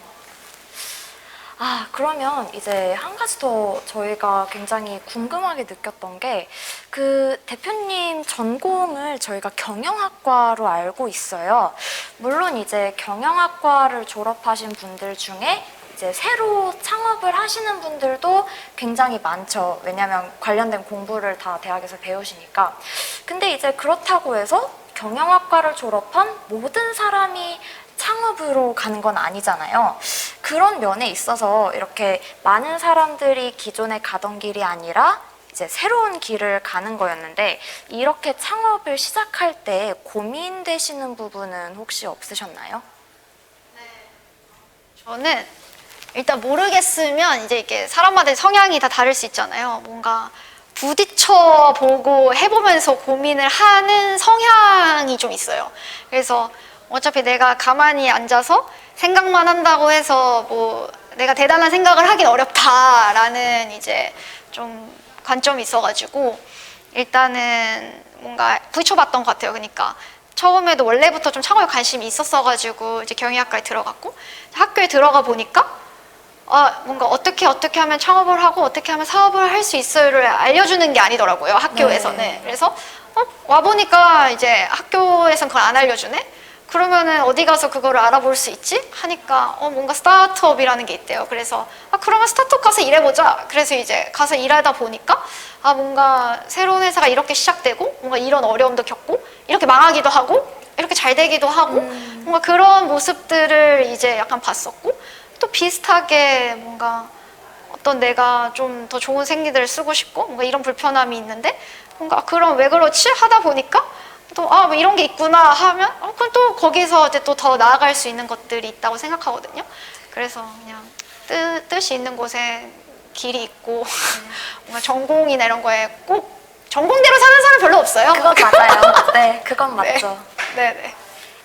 그러면 이제 한 가지 더 저희가 굉장히 궁금하게 느꼈던 게, 그 대표님 전공을 저희가 경영학과로 알고 있어요. 물론 이제 경영학과를 졸업하신 분들 중에 이제 새로 창업을 하시는 분들도 굉장히 많죠. 왜냐하면 관련된 공부를 다 대학에서 배우시니까. 근데 이제 그렇다고 해서 경영학과를 졸업한 모든 사람이 창업으로 가는 건 아니잖아요. 그런 면에 있어서 이렇게 많은 사람들이 기존에 가던 길이 아니라 이제 새로운 길을 가는 거였는데, 이렇게 창업을 시작할 때 고민되시는 부분은 혹시 없으셨나요? 저는 일단 모르겠으면 이제 이게 사람마다 성향이 다 다를 수 있잖아요. 뭔가 부딪혀 보고 해보면서 고민을 하는 성향이 좀 있어요. 그래서 어차피 내가 가만히 앉아서 생각만 한다고 해서 뭐 내가 대단한 생각을 하긴 어렵다라는 이제 좀 관점이 있어가지고 일단은 뭔가 부딪혀봤던 것 같아요. 그러니까 처음에도 원래부터 좀 창업에 관심이 있었어가지고 이제 경영학과에 들어갔고, 학교에 들어가 보니까 뭔가 어떻게 하면 창업을 하고 어떻게 하면 사업을 할 수 있어요를 알려주는 게 아니더라고요, 학교에서는. 네. 그래서 와보니까 이제 학교에서는 그걸 안 알려주네? 그러면은 어디 가서 그거를 알아볼 수 있지? 하니까 뭔가 스타트업이라는 게 있대요. 그래서 그러면 스타트업 가서 일해보자. 그래서 이제 가서 일하다 보니까 뭔가 새로운 회사가 이렇게 시작되고 뭔가 이런 어려움도 겪고 이렇게 망하기도 하고 이렇게 잘 되기도 하고 뭔가 그런 모습들을 이제 약간 봤었고, 또 비슷하게 뭔가 어떤 내가 좀 더 좋은 생리들을 쓰고 싶고 뭔가 이런 불편함이 있는데 뭔가 그럼 왜 그렇지? 하다 보니까 또 뭐 이런 게 있구나 하면 그럼 또 거기서 이제 또 더 나아갈 수 있는 것들이 있다고 생각하거든요. 그래서 그냥 뜻이 있는 곳에 길이 있고 뭔가 전공이나 이런 거에 꼭 전공대로 사는 사람 별로 없어요. 그건 맞아요. 네, 그건 맞죠. 네네.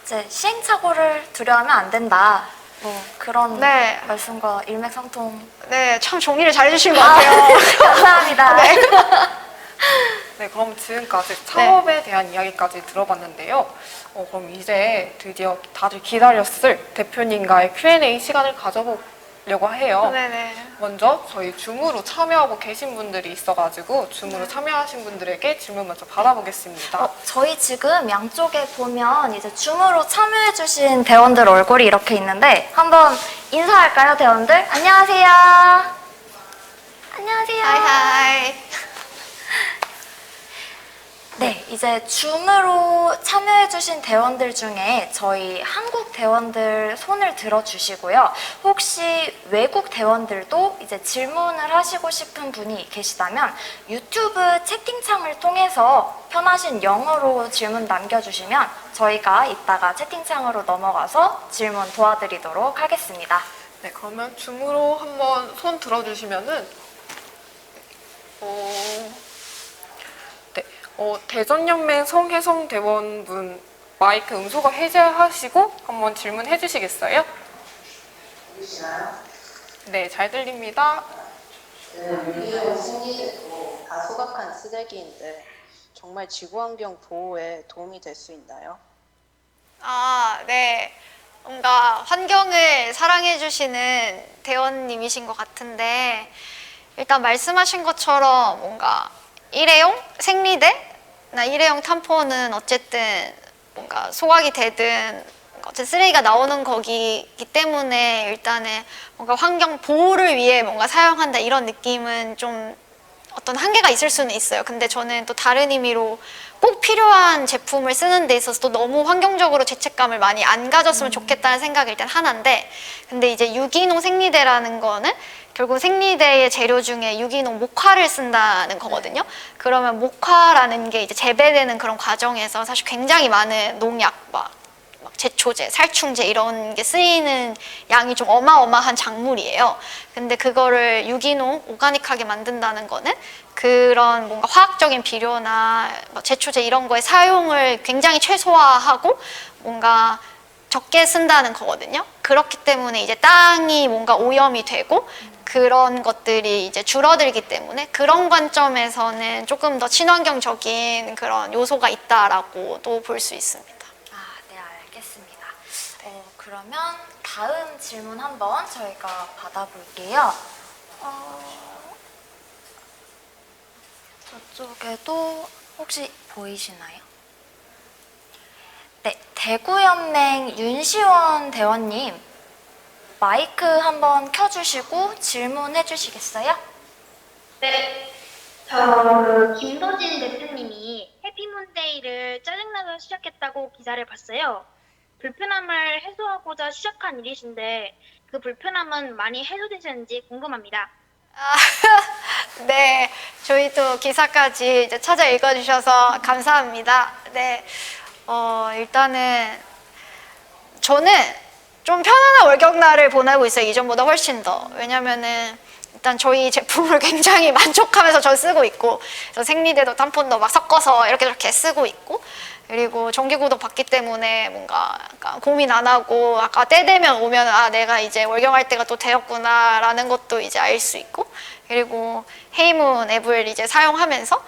이제 시행착오를 두려워하면 안 된다. 뭐 그런 네. 말씀과 일맥상통. 네, 참 정리를 잘해주신 것 같아요. 감사합니다. 네. 네, 그럼 지금까지 창업에 대한 이야기까지 들어봤는데요. 그럼 이제 드디어 다들 기다렸을 대표님과의 Q&A 시간을 가져보도록 해보려고 해요. 네네. 먼저 저희 줌으로 참여하고 계신 분들이 있어가지고 줌으로 참여하신 분들에게 질문 먼저 받아보겠습니다. 저희 지금 양쪽에 보면 이제 줌으로 참여해주신 대원들 얼굴이 이렇게 있는데 한번 인사할까요, 대원들? 안녕하세요. 안녕하세요. 하이하이. 네, 이제 줌으로 참여해주신 대원들 중에 저희 한국 대원들 손을 들어주시고요. 혹시 외국 대원들도 이제 질문을 하시고 싶은 분이 계시다면 유튜브 채팅창을 통해서 편하신 영어로 질문 남겨주시면 저희가 이따가 채팅창으로 넘어가서 질문 도와드리도록 하겠습니다. 네, 그러면 줌으로 한번 손 들어주시면은 대전연맹 성혜성 대원분 마이크 음소거 해제하시고 한번 질문해 주시겠어요? 들리시나요? 네, 잘 들립니다. 유기용 승리도 다 소각한 쓰레기인데 정말 지구환경 보호에 도움이 될 수 있나요? 네. 뭔가 환경을 사랑해주시는 대원님이신 것 같은데, 일단 말씀하신 것처럼 뭔가 일회용 생리대나 일회용 탐포는 어쨌든 뭔가 소각이 되든 어쨌든 쓰레기가 나오는 거기기 때문에 일단은 뭔가 환경 보호를 위해 뭔가 사용한다 이런 느낌은 좀 어떤 한계가 있을 수는 있어요. 근데 저는 또 다른 의미로 꼭 필요한 제품을 쓰는 데 있어서 또 너무 환경적으로 죄책감을 많이 안 가졌으면 좋겠다는 생각이 일단 하나인데, 근데 이제 유기농 생리대라는 거는 결국 생리대의 재료 중에 유기농 목화를 쓴다는 거거든요. 그러면 목화라는 게 이제 재배되는 그런 과정에서 사실 굉장히 많은 농약, 막 제초제, 살충제 이런 게 쓰이는 양이 좀 어마어마한 작물이에요. 근데 그거를 유기농, 오가닉하게 만든다는 거는 그런 뭔가 화학적인 비료나 제초제 이런 거의 사용을 굉장히 최소화하고 뭔가 적게 쓴다는 거거든요. 그렇기 때문에 이제 땅이 뭔가 오염이 되고 그런 것들이 이제 줄어들기 때문에 그런 관점에서는 조금 더 친환경적인 그런 요소가 있다라고도 볼 수 있습니다. 네, 알겠습니다. 그러면 다음 질문 한번 저희가 받아볼게요. 저쪽에도 혹시 보이시나요? 네, 대구연맹 윤시원 대원님 마이크 한번 켜주시고 질문해 주시겠어요? 네. 김도진 대표님이 해피문데이를 짜증나서 시작했다고 기사를 봤어요. 불편함을 해소하고자 시작한 일이신데 그 불편함은 많이 해소되셨는지 궁금합니다. 네, 저희도 기사까지 이제 찾아 읽어주셔서 감사합니다. 네, 일단은 저는 좀 편안한 월경날을 보내고 있어요. 이전보다 훨씬 더. 왜냐면은 일단 저희 제품을 굉장히 만족하면서 저 쓰고 있고, 그래서 생리대도 탐폰도 막 섞어서 이렇게 저렇게 쓰고 있고, 그리고 정기구독 받기 때문에 뭔가 약간 고민 안 하고 아까 때 되면 오면 내가 이제 월경할 때가 또 되었구나 라는 것도 이제 알 수 있고, 그리고 헤이문 앱을 이제 사용하면서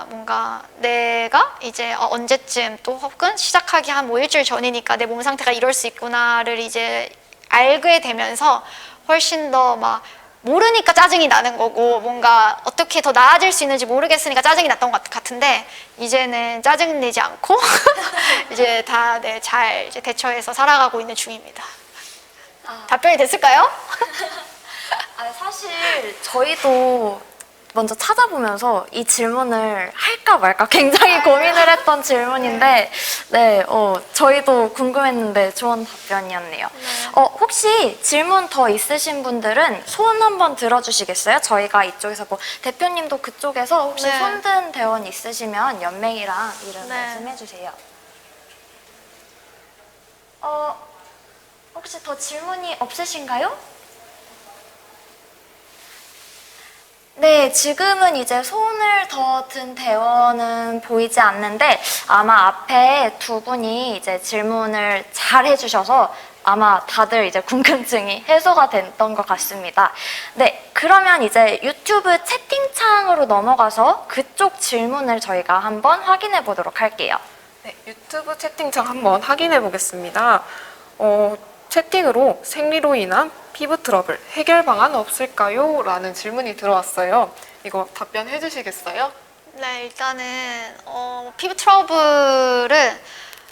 뭔가 내가 이제 언제쯤 또 혹은 시작하기 한 뭐 일주일 전이니까 내 몸 상태가 이럴 수 있구나를 이제 알게 되면서 훨씬 더 막 모르니까 짜증이 나는 거고 뭔가 어떻게 더 나아질 수 있는지 모르겠으니까 짜증이 났던 것 같은데 이제는 짜증 내지 않고 이제 다 잘 이제 대처해서 살아가고 있는 중입니다. 답변이 됐을까요? 사실 저희도 먼저 찾아보면서 이 질문을 할까 말까 굉장히 고민을 했던 질문인데 저희도 궁금했는데 좋은 답변이었네요. 혹시 질문 더 있으신 분들은 손 한번 들어주시겠어요? 저희가 이쪽에서 대표님도 그쪽에서 혹시 네. 손든 대원 있으시면 연맹이랑 이름 말씀해 주세요. 혹시 더 질문이 없으신가요? 네, 지금은 이제 손을 더 든 대원은 보이지 않는데 아마 앞에 두 분이 이제 질문을 잘 해주셔서 아마 다들 이제 궁금증이 해소가 됐던 것 같습니다. 네, 그러면 이제 유튜브 채팅창으로 넘어가서 그쪽 질문을 저희가 한번 확인해 보도록 할게요. 네, 유튜브 채팅창 한번 확인해 보겠습니다. 채팅으로 생리로 인한 피부 트러블 해결 방안 없을까요? 라는 질문이 들어왔어요. 이거 답변해 주시겠어요? 네, 일단은 피부 트러블은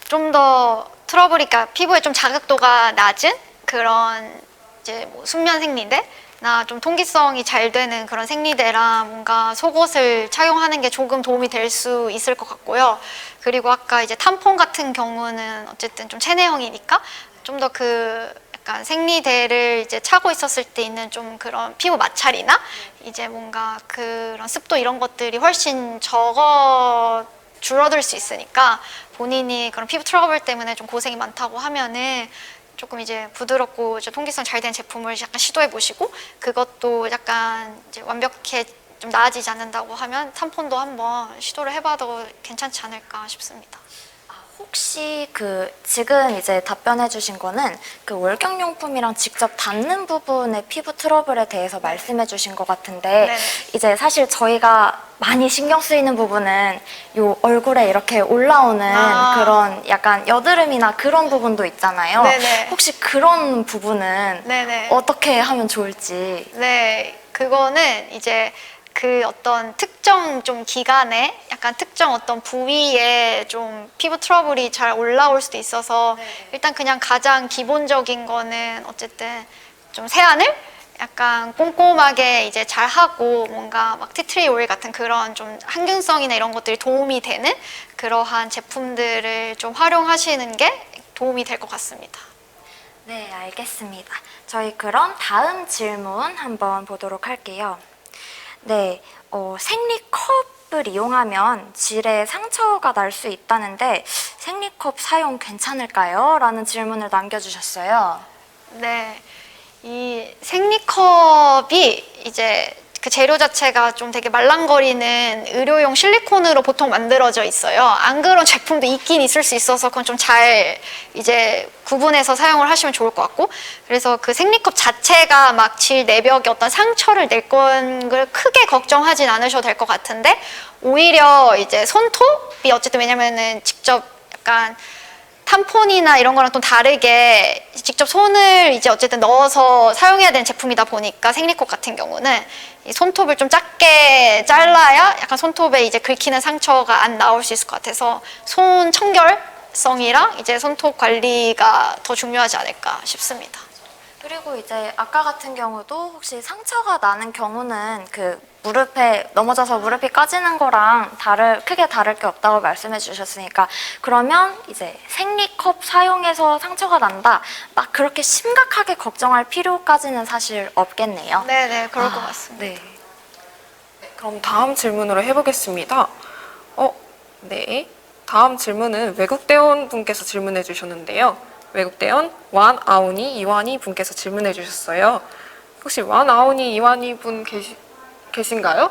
좀 더 그러니까 피부에 좀 자극도가 낮은 그런 이제 뭐 순면 생리대나 좀 통기성이 잘 되는 그런 생리대라 뭔가 속옷을 착용하는 게 조금 도움이 될 수 있을 것 같고요. 그리고 아까 이제 탐폰 같은 경우는 어쨌든 좀 체내형이니까 좀 더 그 약간 생리대를 이제 차고 있었을 때 있는 좀 그런 피부 마찰이나 이제 뭔가 그런 습도 이런 것들이 훨씬 줄어들 수 있으니까 본인이 그런 피부 트러블 때문에 좀 고생이 많다고 하면은 조금 이제 부드럽고 이제 통기성 잘 된 제품을 약간 시도해 보시고 그것도 약간 이제 완벽해 좀 나아지지 않는다고 하면 탐폰도 한번 시도를 해봐도 괜찮지 않을까 싶습니다. 혹시 지금 이제 답변해 주신 거는 그 월경용품이랑 직접 닿는 부분의 피부 트러블에 대해서 말씀해 주신 것 같은데 네네. 이제 사실 저희가 많이 신경 쓰이는 부분은 요 얼굴에 이렇게 올라오는 그런 약간 여드름이나 그런 부분도 있잖아요. 네네. 혹시 그런 부분은 네네. 어떻게 하면 좋을지. 네, 그거는 이제 그 어떤 특정 좀 기간에 약간 특정 어떤 부위에 좀 피부 트러블이 잘 올라올 수도 있어서 일단 그냥 가장 기본적인 거는 어쨌든 좀 세안을 약간 꼼꼼하게 이제 잘 하고 뭔가 막 티트리 오일 같은 그런 좀 항균성이나 이런 것들이 도움이 되는 그러한 제품들을 좀 활용하시는 게 도움이 될 것 같습니다. 네, 알겠습니다. 저희 그럼 다음 질문 한번 보도록 할게요. 네, 생리컵을 이용하면 질에 상처가 날 수 있다는데 생리컵 사용 괜찮을까요? 라는 질문을 남겨주셨어요. 네, 이 생리컵이 이제 그 재료 자체가 좀 되게 말랑거리는 의료용 실리콘으로 보통 만들어져 있어요. 안 그런 제품도 있긴 있을 수 있어서 그건 좀 잘 이제 구분해서 사용을 하시면 좋을 것 같고 그래서 그 생리컵 자체가 막 질 내벽에 어떤 상처를 낼 걸 크게 걱정하진 않으셔도 될 것 같은데 오히려 이제 손톱이 어쨌든 왜냐면은 직접 약간 탐폰이나 이런 거랑 또 다르게 직접 손을 이제 어쨌든 넣어서 사용해야 되는 제품이다 보니까 생리컵 같은 경우는 이 손톱을 좀 작게 잘라야 약간 손톱에 이제 긁히는 상처가 안 나올 수 있을 것 같아서 손 청결성이랑 이제 손톱 관리가 더 중요하지 않을까 싶습니다. 그리고 이제 아까 같은 경우도 혹시 상처가 나는 경우는 그 무릎에 넘어져서 무릎이 까지는 거랑 크게 다를 게 없다고 말씀해 주셨으니까 그러면 이제 생리컵 사용해서 상처가 난다 막 그렇게 심각하게 걱정할 필요까지는 사실 없겠네요. 네네 그럴 것 같습니다. 네. 그럼 다음 질문으로 해보겠습니다. 네. 다음 질문은 외국대원 분께서 질문해 주셨는데요. 외국대원 완아우니 이완희 분께서 질문해 주셨어요. 혹시 완아우니 이완희 분 계신가요?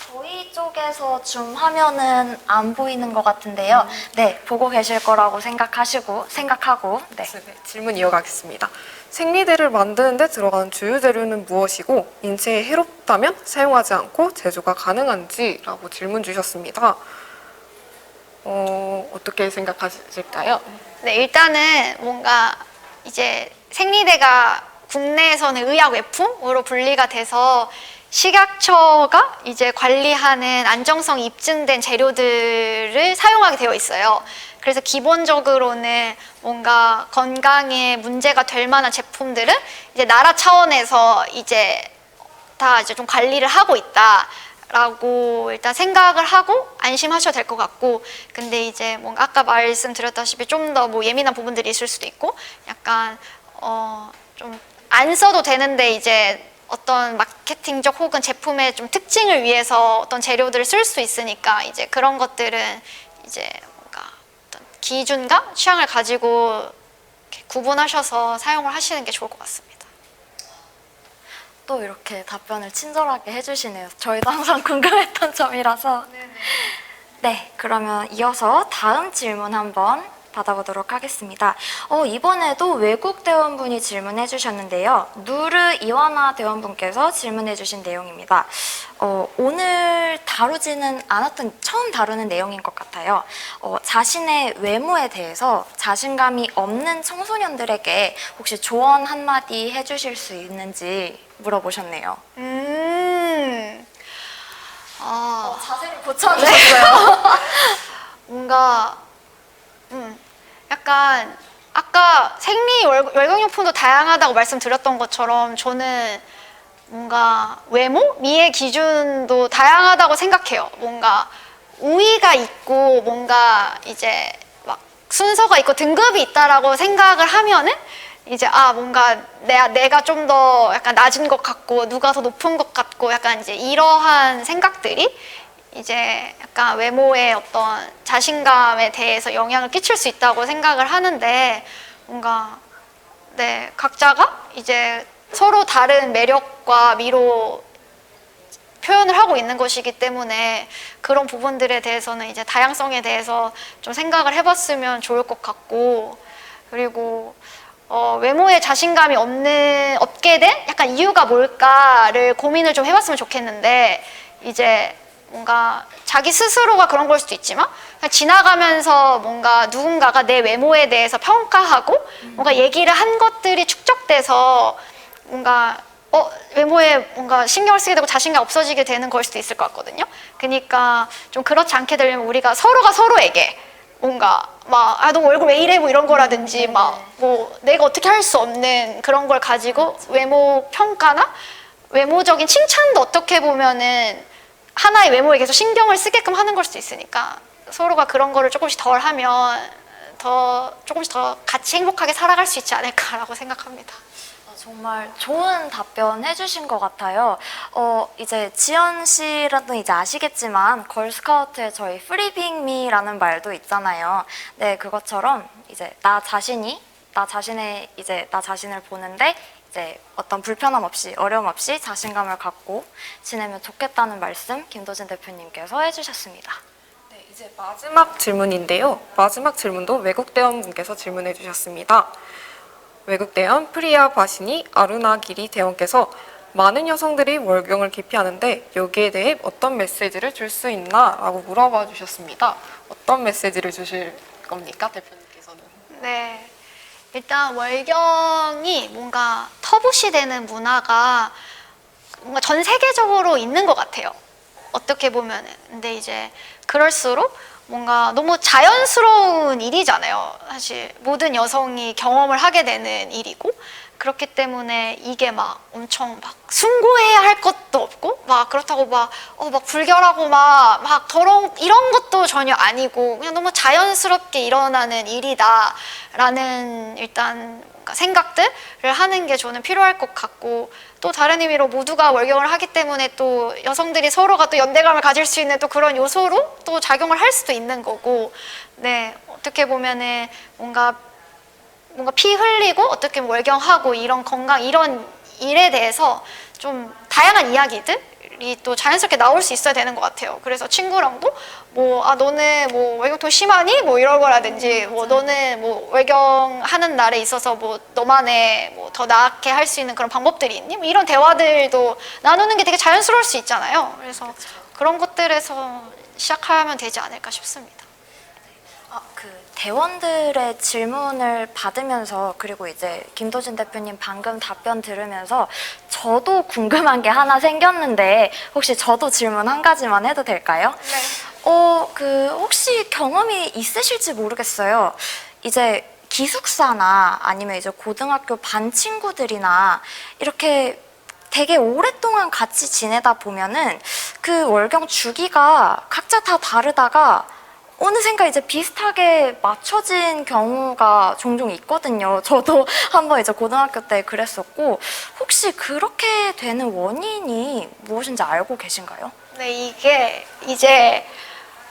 저희 쪽에서 줌 화면은 안 보이는 것 같은데요. 네, 보고 계실 거라고 생각하고 네. 네, 질문 이어가겠습니다. 생리대를 만드는 데 들어가는 주요 재료는 무엇이고 인체에 해롭다면 사용하지 않고 제조가 가능한지라고 질문 주셨습니다. 어떻게 생각하실까요? 네, 일단은 뭔가 이제 생리대가 국내에서는 의약 외품으로 분리가 돼서 식약처가 이제 관리하는 안정성이 입증된 재료들을 사용하게 되어 있어요. 그래서 기본적으로는 뭔가 건강에 문제가 될 만한 제품들은 이제 나라 차원에서 이제 다 이제 좀 관리를 하고 있다. 라고 일단 생각을 하고 안심하셔도 될 것 같고 근데 이제 뭔가 아까 말씀드렸다시피 좀 더 뭐 예민한 부분들이 있을 수도 있고 약간 좀 안 써도 되는데 이제 어떤 마케팅적 혹은 제품의 좀 특징을 위해서 어떤 재료들을 쓸 수 있으니까 이제 그런 것들은 이제 뭔가 어떤 기준과 취향을 가지고 이렇게 구분하셔서 사용을 하시는 게 좋을 것 같습니다. 또 이렇게 답변을 친절하게 해주시네요. 저희도 항상 궁금했던 점이라서. 네, 그러면 이어서 다음 질문 한번 받아보도록 하겠습니다. 이번에도 외국 대원분이 질문해 주셨는데요. 누르 이완아 대원분께서 질문해 주신 내용입니다. 오늘 다루지는 않았던, 처음 다루는 내용인 것 같아요. 자신의 외모에 대해서 자신감이 없는 청소년들에게 혹시 조언 한마디 해주실 수 있는지 물어보셨네요. 자세를 고쳐주셨어요. 뭔가 약간 아까 생리 월경용품도 다양하다고 말씀드렸던 것처럼 저는 뭔가 외모? 미의 기준도 다양하다고 생각해요. 뭔가 우위가 있고 뭔가 이제 막 순서가 있고 등급이 있다라고 생각을 하면은 이제 뭔가 내가 좀 더 약간 낮은 것 같고 누가 더 높은 것 같고 약간 이제 이러한 생각들이 이제 약간 외모의 어떤 자신감에 대해서 영향을 끼칠 수 있다고 생각을 하는데 뭔가 각자가 이제 서로 다른 매력과 미로 표현을 하고 있는 것이기 때문에 그런 부분들에 대해서는 이제 다양성에 대해서 좀 생각을 해봤으면 좋을 것 같고, 그리고 외모에 자신감이 없게 된 약간 이유가 뭘까를 고민을 좀 해봤으면 좋겠는데, 이제 뭔가 자기 스스로가 그런 걸 수도 있지만 그냥 지나가면서 뭔가 누군가가 내 외모에 대해서 평가하고 뭔가 얘기를 한 것들이 축적돼서 뭔가 외모에 뭔가 신경을 쓰게 되고 자신감 없어지게 되는 걸 수도 있을 것 같거든요. 그러니까 좀 그렇지 않게 되려면 우리가 서로가 서로에게 뭔가 너 얼굴 왜 이래 뭐 이런 거라든지 내가 어떻게 할 수 없는 그런 걸 가지고 외모 평가나 외모적인 칭찬도 어떻게 보면은 하나의 외모에 계속 신경을 쓰게끔 하는 걸 수도 있으니까 서로가 그런 거를 조금씩 덜 하면 조금씩 더 같이 행복하게 살아갈 수 있지 않을까라고 생각합니다. 정말 좋은 답변 해주신 것 같아요. 이제 지연 씨라도 이제 아시겠지만 걸스카우트에 저희 프리빙미라는 말도 있잖아요. 네, 그것처럼 이제 나 자신을 보는데 이제 어떤 불편함 없이 어려움 없이 자신감을 갖고 지내면 좋겠다는 말씀 김도진 대표님께서 해주셨습니다. 네, 이제 마지막 질문인데요. 마지막 질문도 외국 대원분께서 질문해 주셨습니다. 외국 대원 프리아 바시니 아루나기리 대원께서 많은 여성들이 월경을 기피하는데 여기에 대해 어떤 메시지를 줄 수 있나? 라고 물어봐 주셨습니다. 어떤 메시지를 주실 겁니까, 대표님께서는? 네, 일단 월경이 뭔가 터부시되는 문화가 뭔가 전 세계적으로 있는 것 같아요. 어떻게 보면은. 근데 이제 그럴수록 뭔가 너무 자연스러운 일이잖아요. 사실 모든 여성이 경험을 하게 되는 일이고, 그렇기 때문에 이게 막 엄청 막 숭고해야 할 것도 없고 그렇다고 막 불결하고 막 더러운 이런 것도 전혀 아니고 그냥 너무 자연스럽게 일어나는 일이다라는 일단 생각들을 하는 게 저는 필요할 것 같고, 또 다른 의미로 모두가 월경을 하기 때문에 또 여성들이 서로가 또 연대감을 가질 수 있는 또 그런 요소로 또 작용을 할 수도 있는 거고, 네, 어떻게 보면은 뭔가 피 흘리고 어떻게 월경하고 이런 건강 이런 일에 대해서 좀 다양한 이야기들이 또 자연스럽게 나올 수 있어야 되는 것 같아요. 그래서 친구랑도 너는 월경통 심하니? 이런 거라든지 너는 월경하는 날에 있어서 너만의 더 나게 할 수 있는 그런 방법들이 있니? 이런 대화들도 나누는 게 되게 자연스러울 수 있잖아요. 그래서 그런 것들에서 시작하면 되지 않을까 싶습니다. 대원들의 질문을 받으면서 그리고 이제 김도진 대표님 방금 답변 들으면서 저도 궁금한 게 하나 생겼는데 혹시 저도 질문 한 가지만 해도 될까요? 네. 혹시 경험이 있으실지 모르겠어요. 이제 기숙사나 아니면 이제 고등학교 반 친구들이나 이렇게 되게 오랫동안 같이 지내다 보면은 그 월경 주기가 각자 다 다르다가 어느샌가 이제 비슷하게 맞춰진 경우가 종종 있거든요. 저도 한번 이제 고등학교 때 그랬었고, 혹시 그렇게 되는 원인이 무엇인지 알고 계신가요? 네, 이게 이제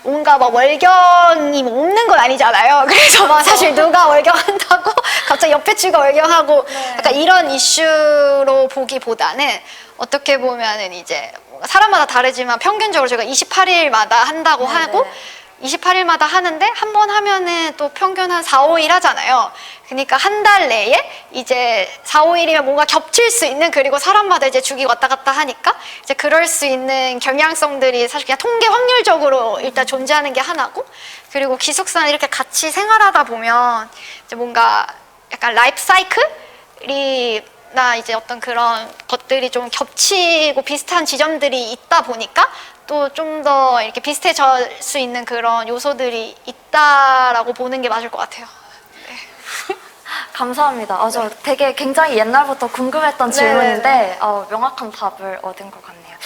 뭔가 월경이 없는 건 아니잖아요. 그래서 사실 누가 월경한다고 갑자기 옆에 친구가 월경하고 약간 이런 이슈로 보기보다는 어떻게 보면은 이제 사람마다 다르지만 평균적으로 제가 28일마다 한다고 하고 28일마다 하는데 한 번 하면은 또 평균 한 4, 5일 하잖아요. 그러니까 한 달 내에 이제 4, 5일이면 뭔가 겹칠 수 있는, 그리고 사람마다 이제 주기 왔다 갔다 하니까 이제 그럴 수 있는 경향성들이 사실 그냥 통계 확률적으로 일단 존재하는 게 하나고, 그리고 기숙사는 이렇게 같이 생활하다 보면 이제 뭔가 약간 라이프 사이클이 나 이제 어떤 그런 것들이 좀 겹치고 비슷한 지점들이 있다 보니까 또 좀 더 이렇게 비슷해질 수 있는 그런 요소들이 있다라고 보는 게 맞을 것 같아요. 감사합니다. 저 되게 굉장히 옛날부터 궁금했던 질문인데 명확한 답을 얻은 것 같네요.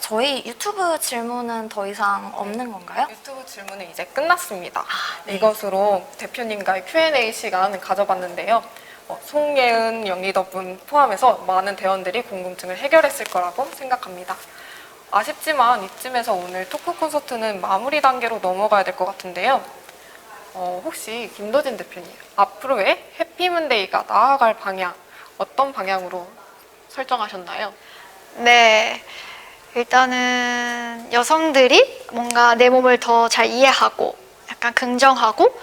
저희 유튜브 질문은 더 이상 없는 건가요? 유튜브 질문은 이제 끝났습니다. 이것으로 대표님과의 Q&A 시간 가져봤는데요. 송예은 영리더분 포함해서 많은 대원들이 궁금증을 해결했을 거라고 생각합니다. 아쉽지만 이쯤에서 오늘 토크 콘서트는 마무리 단계로 넘어가야 될 것 같은데요. 혹시 김도진 대표님, 앞으로의 해피문데이가 나아갈 방향, 어떤 방향으로 설정하셨나요? 네, 일단은 여성들이 뭔가 내 몸을 더 잘 이해하고 약간 긍정하고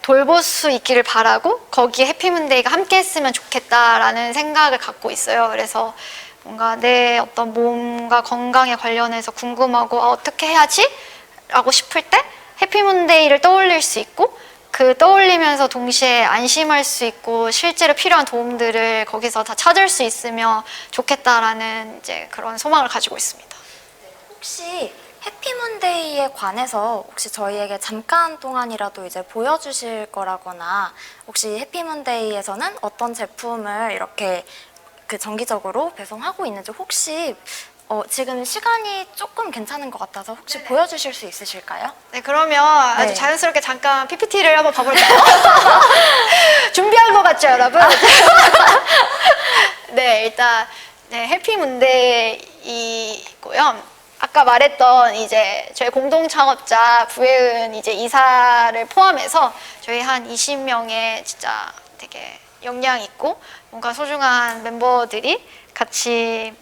돌볼 수 있기를 바라고, 거기에 해피문데이가 함께 했으면 좋겠다라는 생각을 갖고 있어요. 그래서 뭔가 내 어떤 몸과 건강에 관련해서 궁금하고 어떻게 해야지? 라고 싶을 때 해피문데이를 떠올릴 수 있고, 그 떠올리면서 동시에 안심할 수 있고 실제로 필요한 도움들을 거기서 다 찾을 수 있으면 좋겠다라는 이제 그런 소망을 가지고 있습니다. 혹시 해피문데이에 관해서 혹시 저희에게 잠깐 동안이라도 이제 보여주실 거라거나, 혹시 해피문데이에서는 어떤 제품을 이렇게 정기적으로 배송하고 있는지 혹시 지금 시간이 조금 괜찮은 것 같아서 혹시 보여주실 수 있으실까요? 네, 그러면 아주 네. 자연스럽게 잠깐 PPT를 한번 봐볼까요? 준비한 것 같죠, 여러분? 네, 일단 해피문데이고요. 아까 말했던 이제 저희 공동 창업자 구혜은 이제 이사를 포함해서 저희 한 20명의 진짜 되게 역량 있고 뭔가 소중한 멤버들이 같이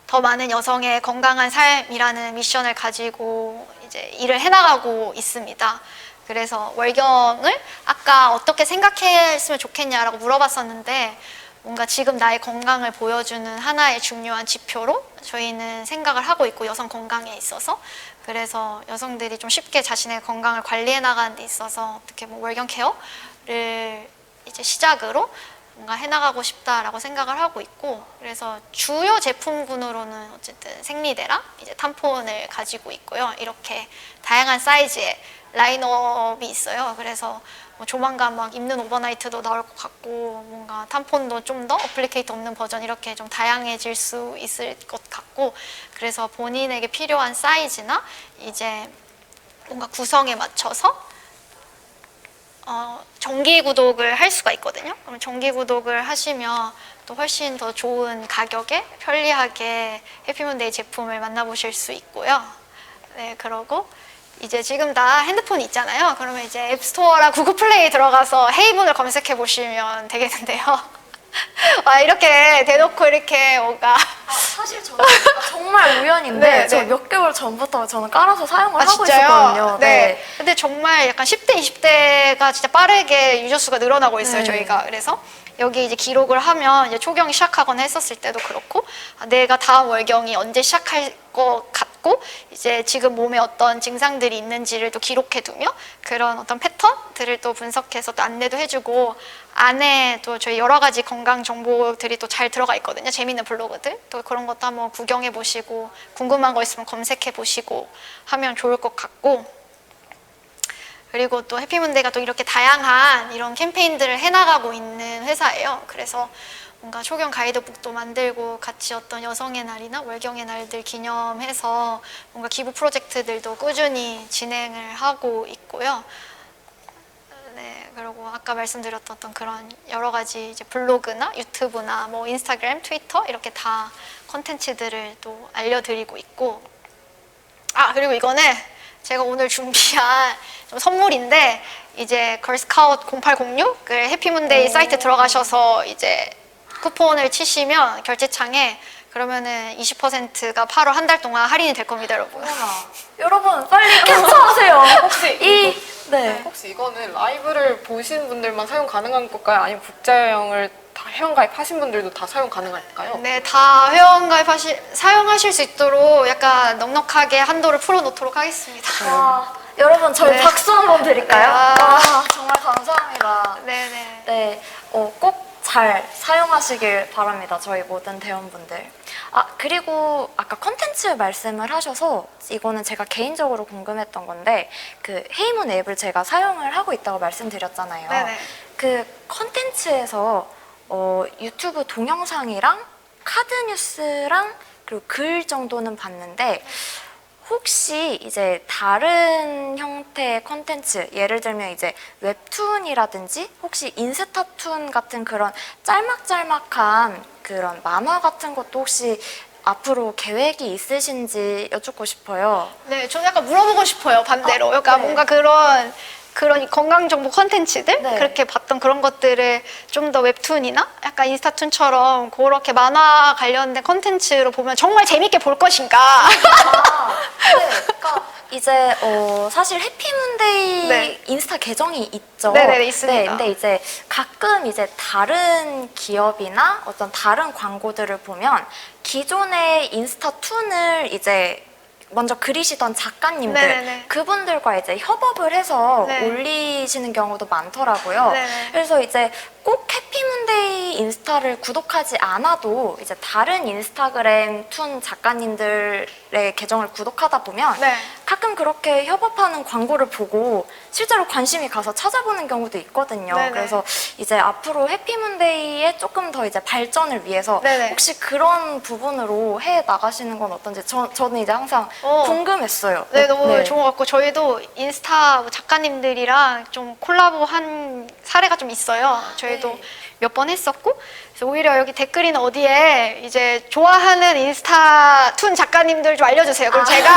더 많은 여성의 건강한 삶이라는 미션을 가지고 이제 일을 해나가고 있습니다. 그래서 월경을 아까 어떻게 생각했으면 좋겠냐라고 물어봤었는데, 뭔가 지금 나의 건강을 보여주는 하나의 중요한 지표로 저희는 생각을 하고 있고, 여성 건강에 있어서. 그래서 여성들이 좀 쉽게 자신의 건강을 관리해 나가는 데 있어서 어떻게 뭐 월경 케어를 이제 시작으로 뭔가 해나가고 싶다라고 생각을 하고 있고, 그래서 주요 제품군으로는 어쨌든 생리대랑 이제 탐폰을 가지고 있고요. 이렇게 다양한 사이즈의 라인업이 있어요. 그래서 뭐 조만간 막 입는 오버나이트도 나올 것 같고, 뭔가 탐폰도 좀 더 어플리케이터 없는 버전 이렇게 좀 다양해질 수 있을 것 같고, 그래서 본인에게 필요한 사이즈나 이제 뭔가 구성에 맞춰서 정기 구독을 할 수가 있거든요. 그럼 정기 구독을 하시면 또 훨씬 더 좋은 가격에 편리하게 해피문데이 제품을 만나보실 수 있고요. 네, 그러고 이제 지금 다 핸드폰 있잖아요. 그러면 이제 앱스토어랑 구글 플레이 들어가서 헤이븐을 검색해 보시면 되겠는데요. 이렇게 대놓고 이렇게 뭔가 사실 저는 정말 우연인데 네, 저 네. 몇 개월 전부터 저는 깔아서 사용을 하고 진짜요? 있었거든요. 네. 근데 정말 약간 10대, 20대가 진짜 빠르게 유저 수가 늘어나고 있어요, 네. 저희가. 그래서 여기 이제 기록을 하면 이제 초경이 시작하거나 했었을 때도 그렇고, 내가 다음 월경이 언제 시작할 것 같고, 이제 지금 몸에 어떤 증상들이 있는지를 또 기록해 두며 그런 어떤 패턴들을 또 분석해서 또 안내도 해주고, 안에 또 저희 여러 가지 건강 정보들이 또 잘 들어가 있거든요. 재미있는 블로그들. 또 그런 것도 한번 구경해 보시고, 궁금한 거 있으면 검색해 보시고 하면 좋을 것 같고, 그리고 또 해피문데이가 또 이렇게 다양한 이런 캠페인들을 해나가고 있는 회사예요. 그래서 뭔가 초경 가이드북도 만들고 같이 어떤 여성의 날이나 월경의 날들 기념해서 뭔가 기부 프로젝트들도 꾸준히 진행을 하고 있고요. 네, 그리고 아까 말씀드렸던 어떤 그런 여러 가지 이제 블로그나 유튜브나 뭐 인스타그램, 트위터 이렇게 다 컨텐츠들을 또 알려드리고 있고, 그리고 이거는 제가 오늘 준비한 좀 선물인데, 이제 걸스카우트 0806 해피문데이 사이트 들어가셔서 이제 쿠폰을 치시면 결제창에 그러면은 20%가 8월 한 달 동안 할인이 될 겁니다, 여러분. 여러분 빨리 캡처하세요. 혹시 네. 혹시 이거는 라이브를 보신 분들만 사용 가능한 걸까요? 아니면 국제여행을 다 회원가입하신 분들도 다 사용 가능할까요? 네, 다 사용하실 수 있도록 약간 넉넉하게 한도를 풀어놓도록 하겠습니다. 와, 여러분 저희 네. 박수 한번 드릴까요? 네. 와, 정말 감사합니다. 네네. 네, 꼭 잘 사용하시길 바랍니다. 저희 모든 대원분들. 아, 그리고 아까 컨텐츠 말씀을 하셔서 이거는 제가 개인적으로 궁금했던 건데 그 헤이문 앱을 제가 사용을 하고 있다고 말씀드렸잖아요. 네네. 그 컨텐츠에서 유튜브 동영상이랑 카드 뉴스랑 그리고 글 정도는 봤는데 혹시 이제 다른 형태의 컨텐츠, 예를 들면 이제 웹툰이라든지 혹시 인스타툰 같은 그런 짤막짤막한 그런 만화 같은 것도 혹시 앞으로 계획이 있으신지 여쭙고 싶어요. 네, 저는 약간 물어보고 싶어요, 반대로. 약간 네. 뭔가 그런 건강 정보 컨텐츠들 네. 그렇게 봤던 그런 것들을 좀 더 웹툰이나 약간 인스타툰처럼 그렇게 만화 관련된 컨텐츠로 보면 정말 재밌게 볼 것인가. 네, 그러니까 이제 사실 해피문데이 네. 인스타 계정이 있죠. 네네, 있습니다. 네, 근데 이제 가끔 이제 다른 기업이나 어떤 다른 광고들을 보면 기존의 인스타 툰을 이제 먼저 그리시던 작가님들 네네네. 그분들과 이제 협업을 해서 네. 올리시는 경우도 많더라고요. 네네. 그래서 이제 꼭 해피문데이 인스타를 구독하지 않아도 이제 다른 인스타그램 툰 작가님들의 계정을 구독하다 보면 네. 가끔 그렇게 협업하는 광고를 보고 실제로 관심이 가서 찾아보는 경우도 있거든요. 네네. 그래서 이제 앞으로 해피문데이의 조금 더 이제 발전을 위해서 네네. 혹시 그런 부분으로 해 나가시는 건 어떤지 저는 이제 항상 궁금했어요. 네, 너무 좋은 것 같고 저희도 인스타 작가님들이랑 좀 콜라보한 사례가 좀 있어요. 저희도 몇 번 했었고 그래서 오히려 여기 댓글이나 어디에 이제 좋아하는 인스타 툰 작가님들 좀 알려주세요. 그럼 제가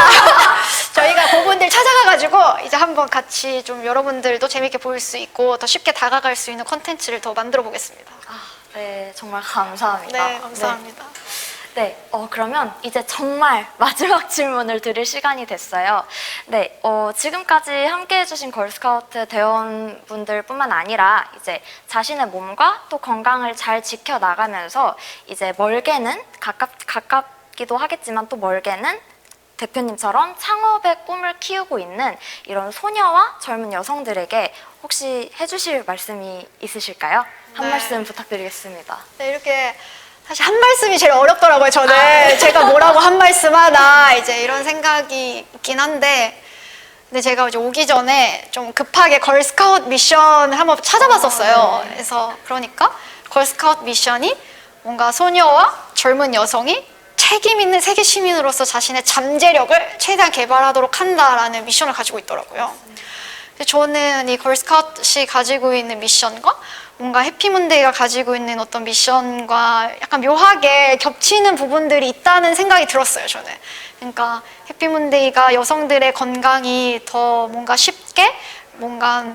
저희가 그분들 찾아가가지고 이제 한번 같이 좀 여러분들도 재밌게 볼 수 있고 더 쉽게 다가갈 수 있는 컨텐츠를 더 만들어 보겠습니다. 네, 정말 감사합니다. 네, 감사합니다. 네, 그러면 이제 정말 마지막 질문을 드릴 시간이 됐어요. 네, 지금까지 함께 해주신 걸스카우트 대원분들 뿐만 아니라 이제 자신의 몸과 또 건강을 잘 지켜나가면서 이제 멀게는 가깝기도 하겠지만 또 멀게는 대표님처럼 창업의 꿈을 키우고 있는 이런 소녀와 젊은 여성들에게 혹시 해주실 말씀이 있으실까요? 한 네. 말씀 부탁드리겠습니다. 네, 이렇게 사실 한 말씀이 제일 어렵더라고요, 저는. 제가 뭐라고 한 말씀 하나, 이제 이런 생각이 있긴 한데, 근데 제가 이제 오기 전에 좀 급하게 걸스카우트 미션을 한번 찾아봤었어요. 그래서, 그러니까, 걸스카우트 미션이 뭔가 소녀와 젊은 여성이 책임 있는 세계 시민으로서 자신의 잠재력을 최대한 개발하도록 한다라는 미션을 가지고 있더라고요. 근데 저는 이 걸스카우트이 가지고 있는 미션과 뭔가 해피문데이가 가지고 있는 어떤 미션과 약간 묘하게 겹치는 부분들이 있다는 생각이 들었어요, 저는. 그러니까 해피문데이가 여성들의 건강이 더 뭔가 쉽게 뭔가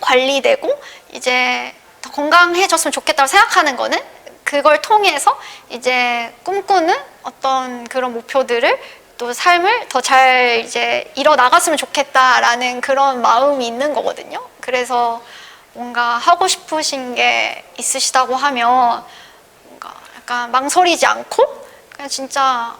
관리되고 이제 더 건강해졌으면 좋겠다고 생각하는 거는 그걸 통해서 이제 꿈꾸는 어떤 그런 목표들을 또 삶을 더 잘 이제 이뤄 나갔으면 좋겠다라는 그런 마음이 있는 거거든요. 그래서 뭔가 하고 싶으신 게 있으시다고 하면 뭔가 약간 망설이지 않고 그냥 진짜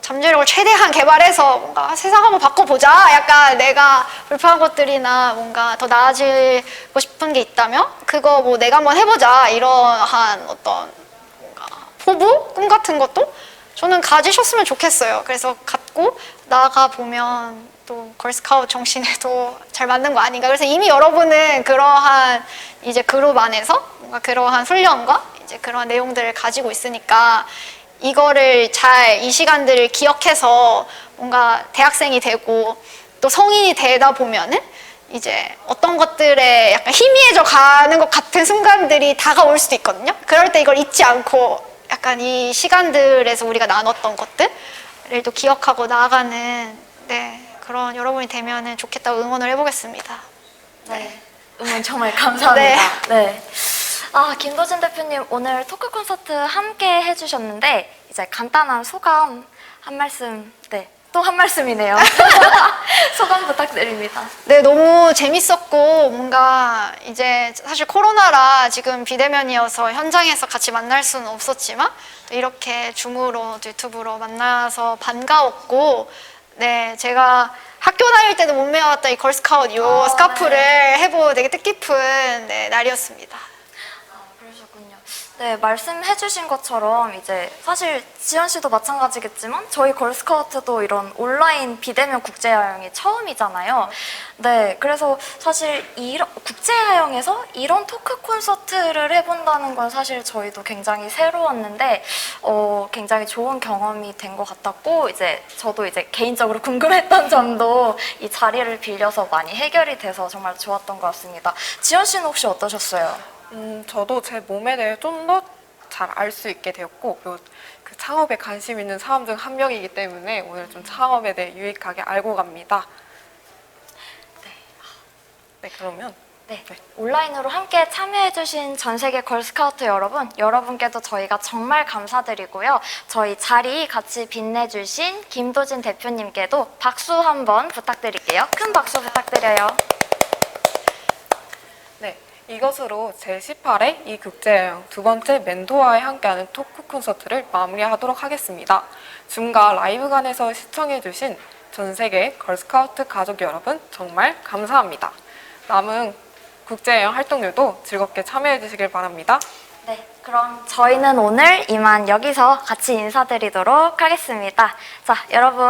잠재력을 최대한 개발해서 뭔가 세상 한번 바꿔보자. 약간 내가 불편한 것들이나 뭔가 더 나아지고 싶은 게 있다면 그거 뭐 내가 한번 해보자. 이러한 어떤 뭔가 포부? 꿈 같은 것도 저는 가지셨으면 좋겠어요. 그래서 갖고 나아가 보면 또 걸스카우트 정신에도 잘 맞는 거 아닌가. 그래서 이미 여러분은 그러한 이제 그룹 안에서 뭔가 그러한 훈련과 이제 그러한 내용들을 가지고 있으니까 이거를 잘 이 시간들을 기억해서 뭔가 대학생이 되고 또 성인이 되다 보면은 이제 어떤 것들에 약간 희미해져 가는 것 같은 순간들이 다가올 수도 있거든요. 그럴 때 이걸 잊지 않고 약간 이 시간들에서 우리가 나눴던 것들을 또 기억하고 나아가는 그런 여러분이 되면은 좋겠다고 응원을 해보겠습니다. 네, 응원 정말 감사합니다. 네. 김도진 대표님 오늘 토크 콘서트 함께 해주셨는데 이제 간단한 소감 한 말씀, 네, 또 한 말씀이네요. 소감 부탁드립니다. 네, 너무 재밌었고 뭔가 이제 사실 코로나라 지금 비대면이어서 현장에서 같이 만날 수는 없었지만 또 이렇게 줌으로 유튜브로 만나서 반가웠고 네, 제가 학교 다닐 때도 못 메워왔던 이 걸스카웃 요 스카프를 해보고 되게 뜻깊은 네, 날이었습니다. 그러셨군요. 네, 말씀해주신 것처럼 이제 사실 지연 씨도 마찬가지겠지만 저희 걸스카우트도 이런 온라인 비대면 국제야영이 처음이잖아요. 네, 그래서 사실 이런 국제야영에서 이런 토크 콘서트를 해본다는 건 사실 저희도 굉장히 새로웠는데 굉장히 좋은 경험이 된 것 같았고 이제 저도 이제 개인적으로 궁금했던 점도 이 자리를 빌려서 많이 해결이 돼서 정말 좋았던 것 같습니다. 지연 씨는 혹시 어떠셨어요? 저도 제 몸에 대해 좀 더 잘 알 수 있게 되었고, 그리고 그 창업에 관심 있는 사람 중 한 명이기 때문에 오늘 좀 창업에 대해 유익하게 알고 갑니다. 네, 그러면 네, 온라인으로 함께 참여해주신 전 세계 걸스카우트 여러분께도 저희가 정말 감사드리고요. 저희 자리 같이 빛내주신 김도진 대표님께도 박수 한번 부탁드릴게요. 큰 박수 부탁드려요. 네, 이것으로 제18회 이 국제여행 두 번째 멘토와에 함께하는 토크 콘서트를 마무리하도록 하겠습니다. 줌과 라이브관에서 시청해주신 전 세계 걸스카우트 가족 여러분 정말 감사합니다. 남은 국제여행 활동률도 즐겁게 참여해주시길 바랍니다. 네, 그럼 저희는 오늘 이만 여기서 같이 인사드리도록 하겠습니다. 자, 여러분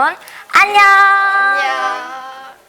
안녕! 안녕.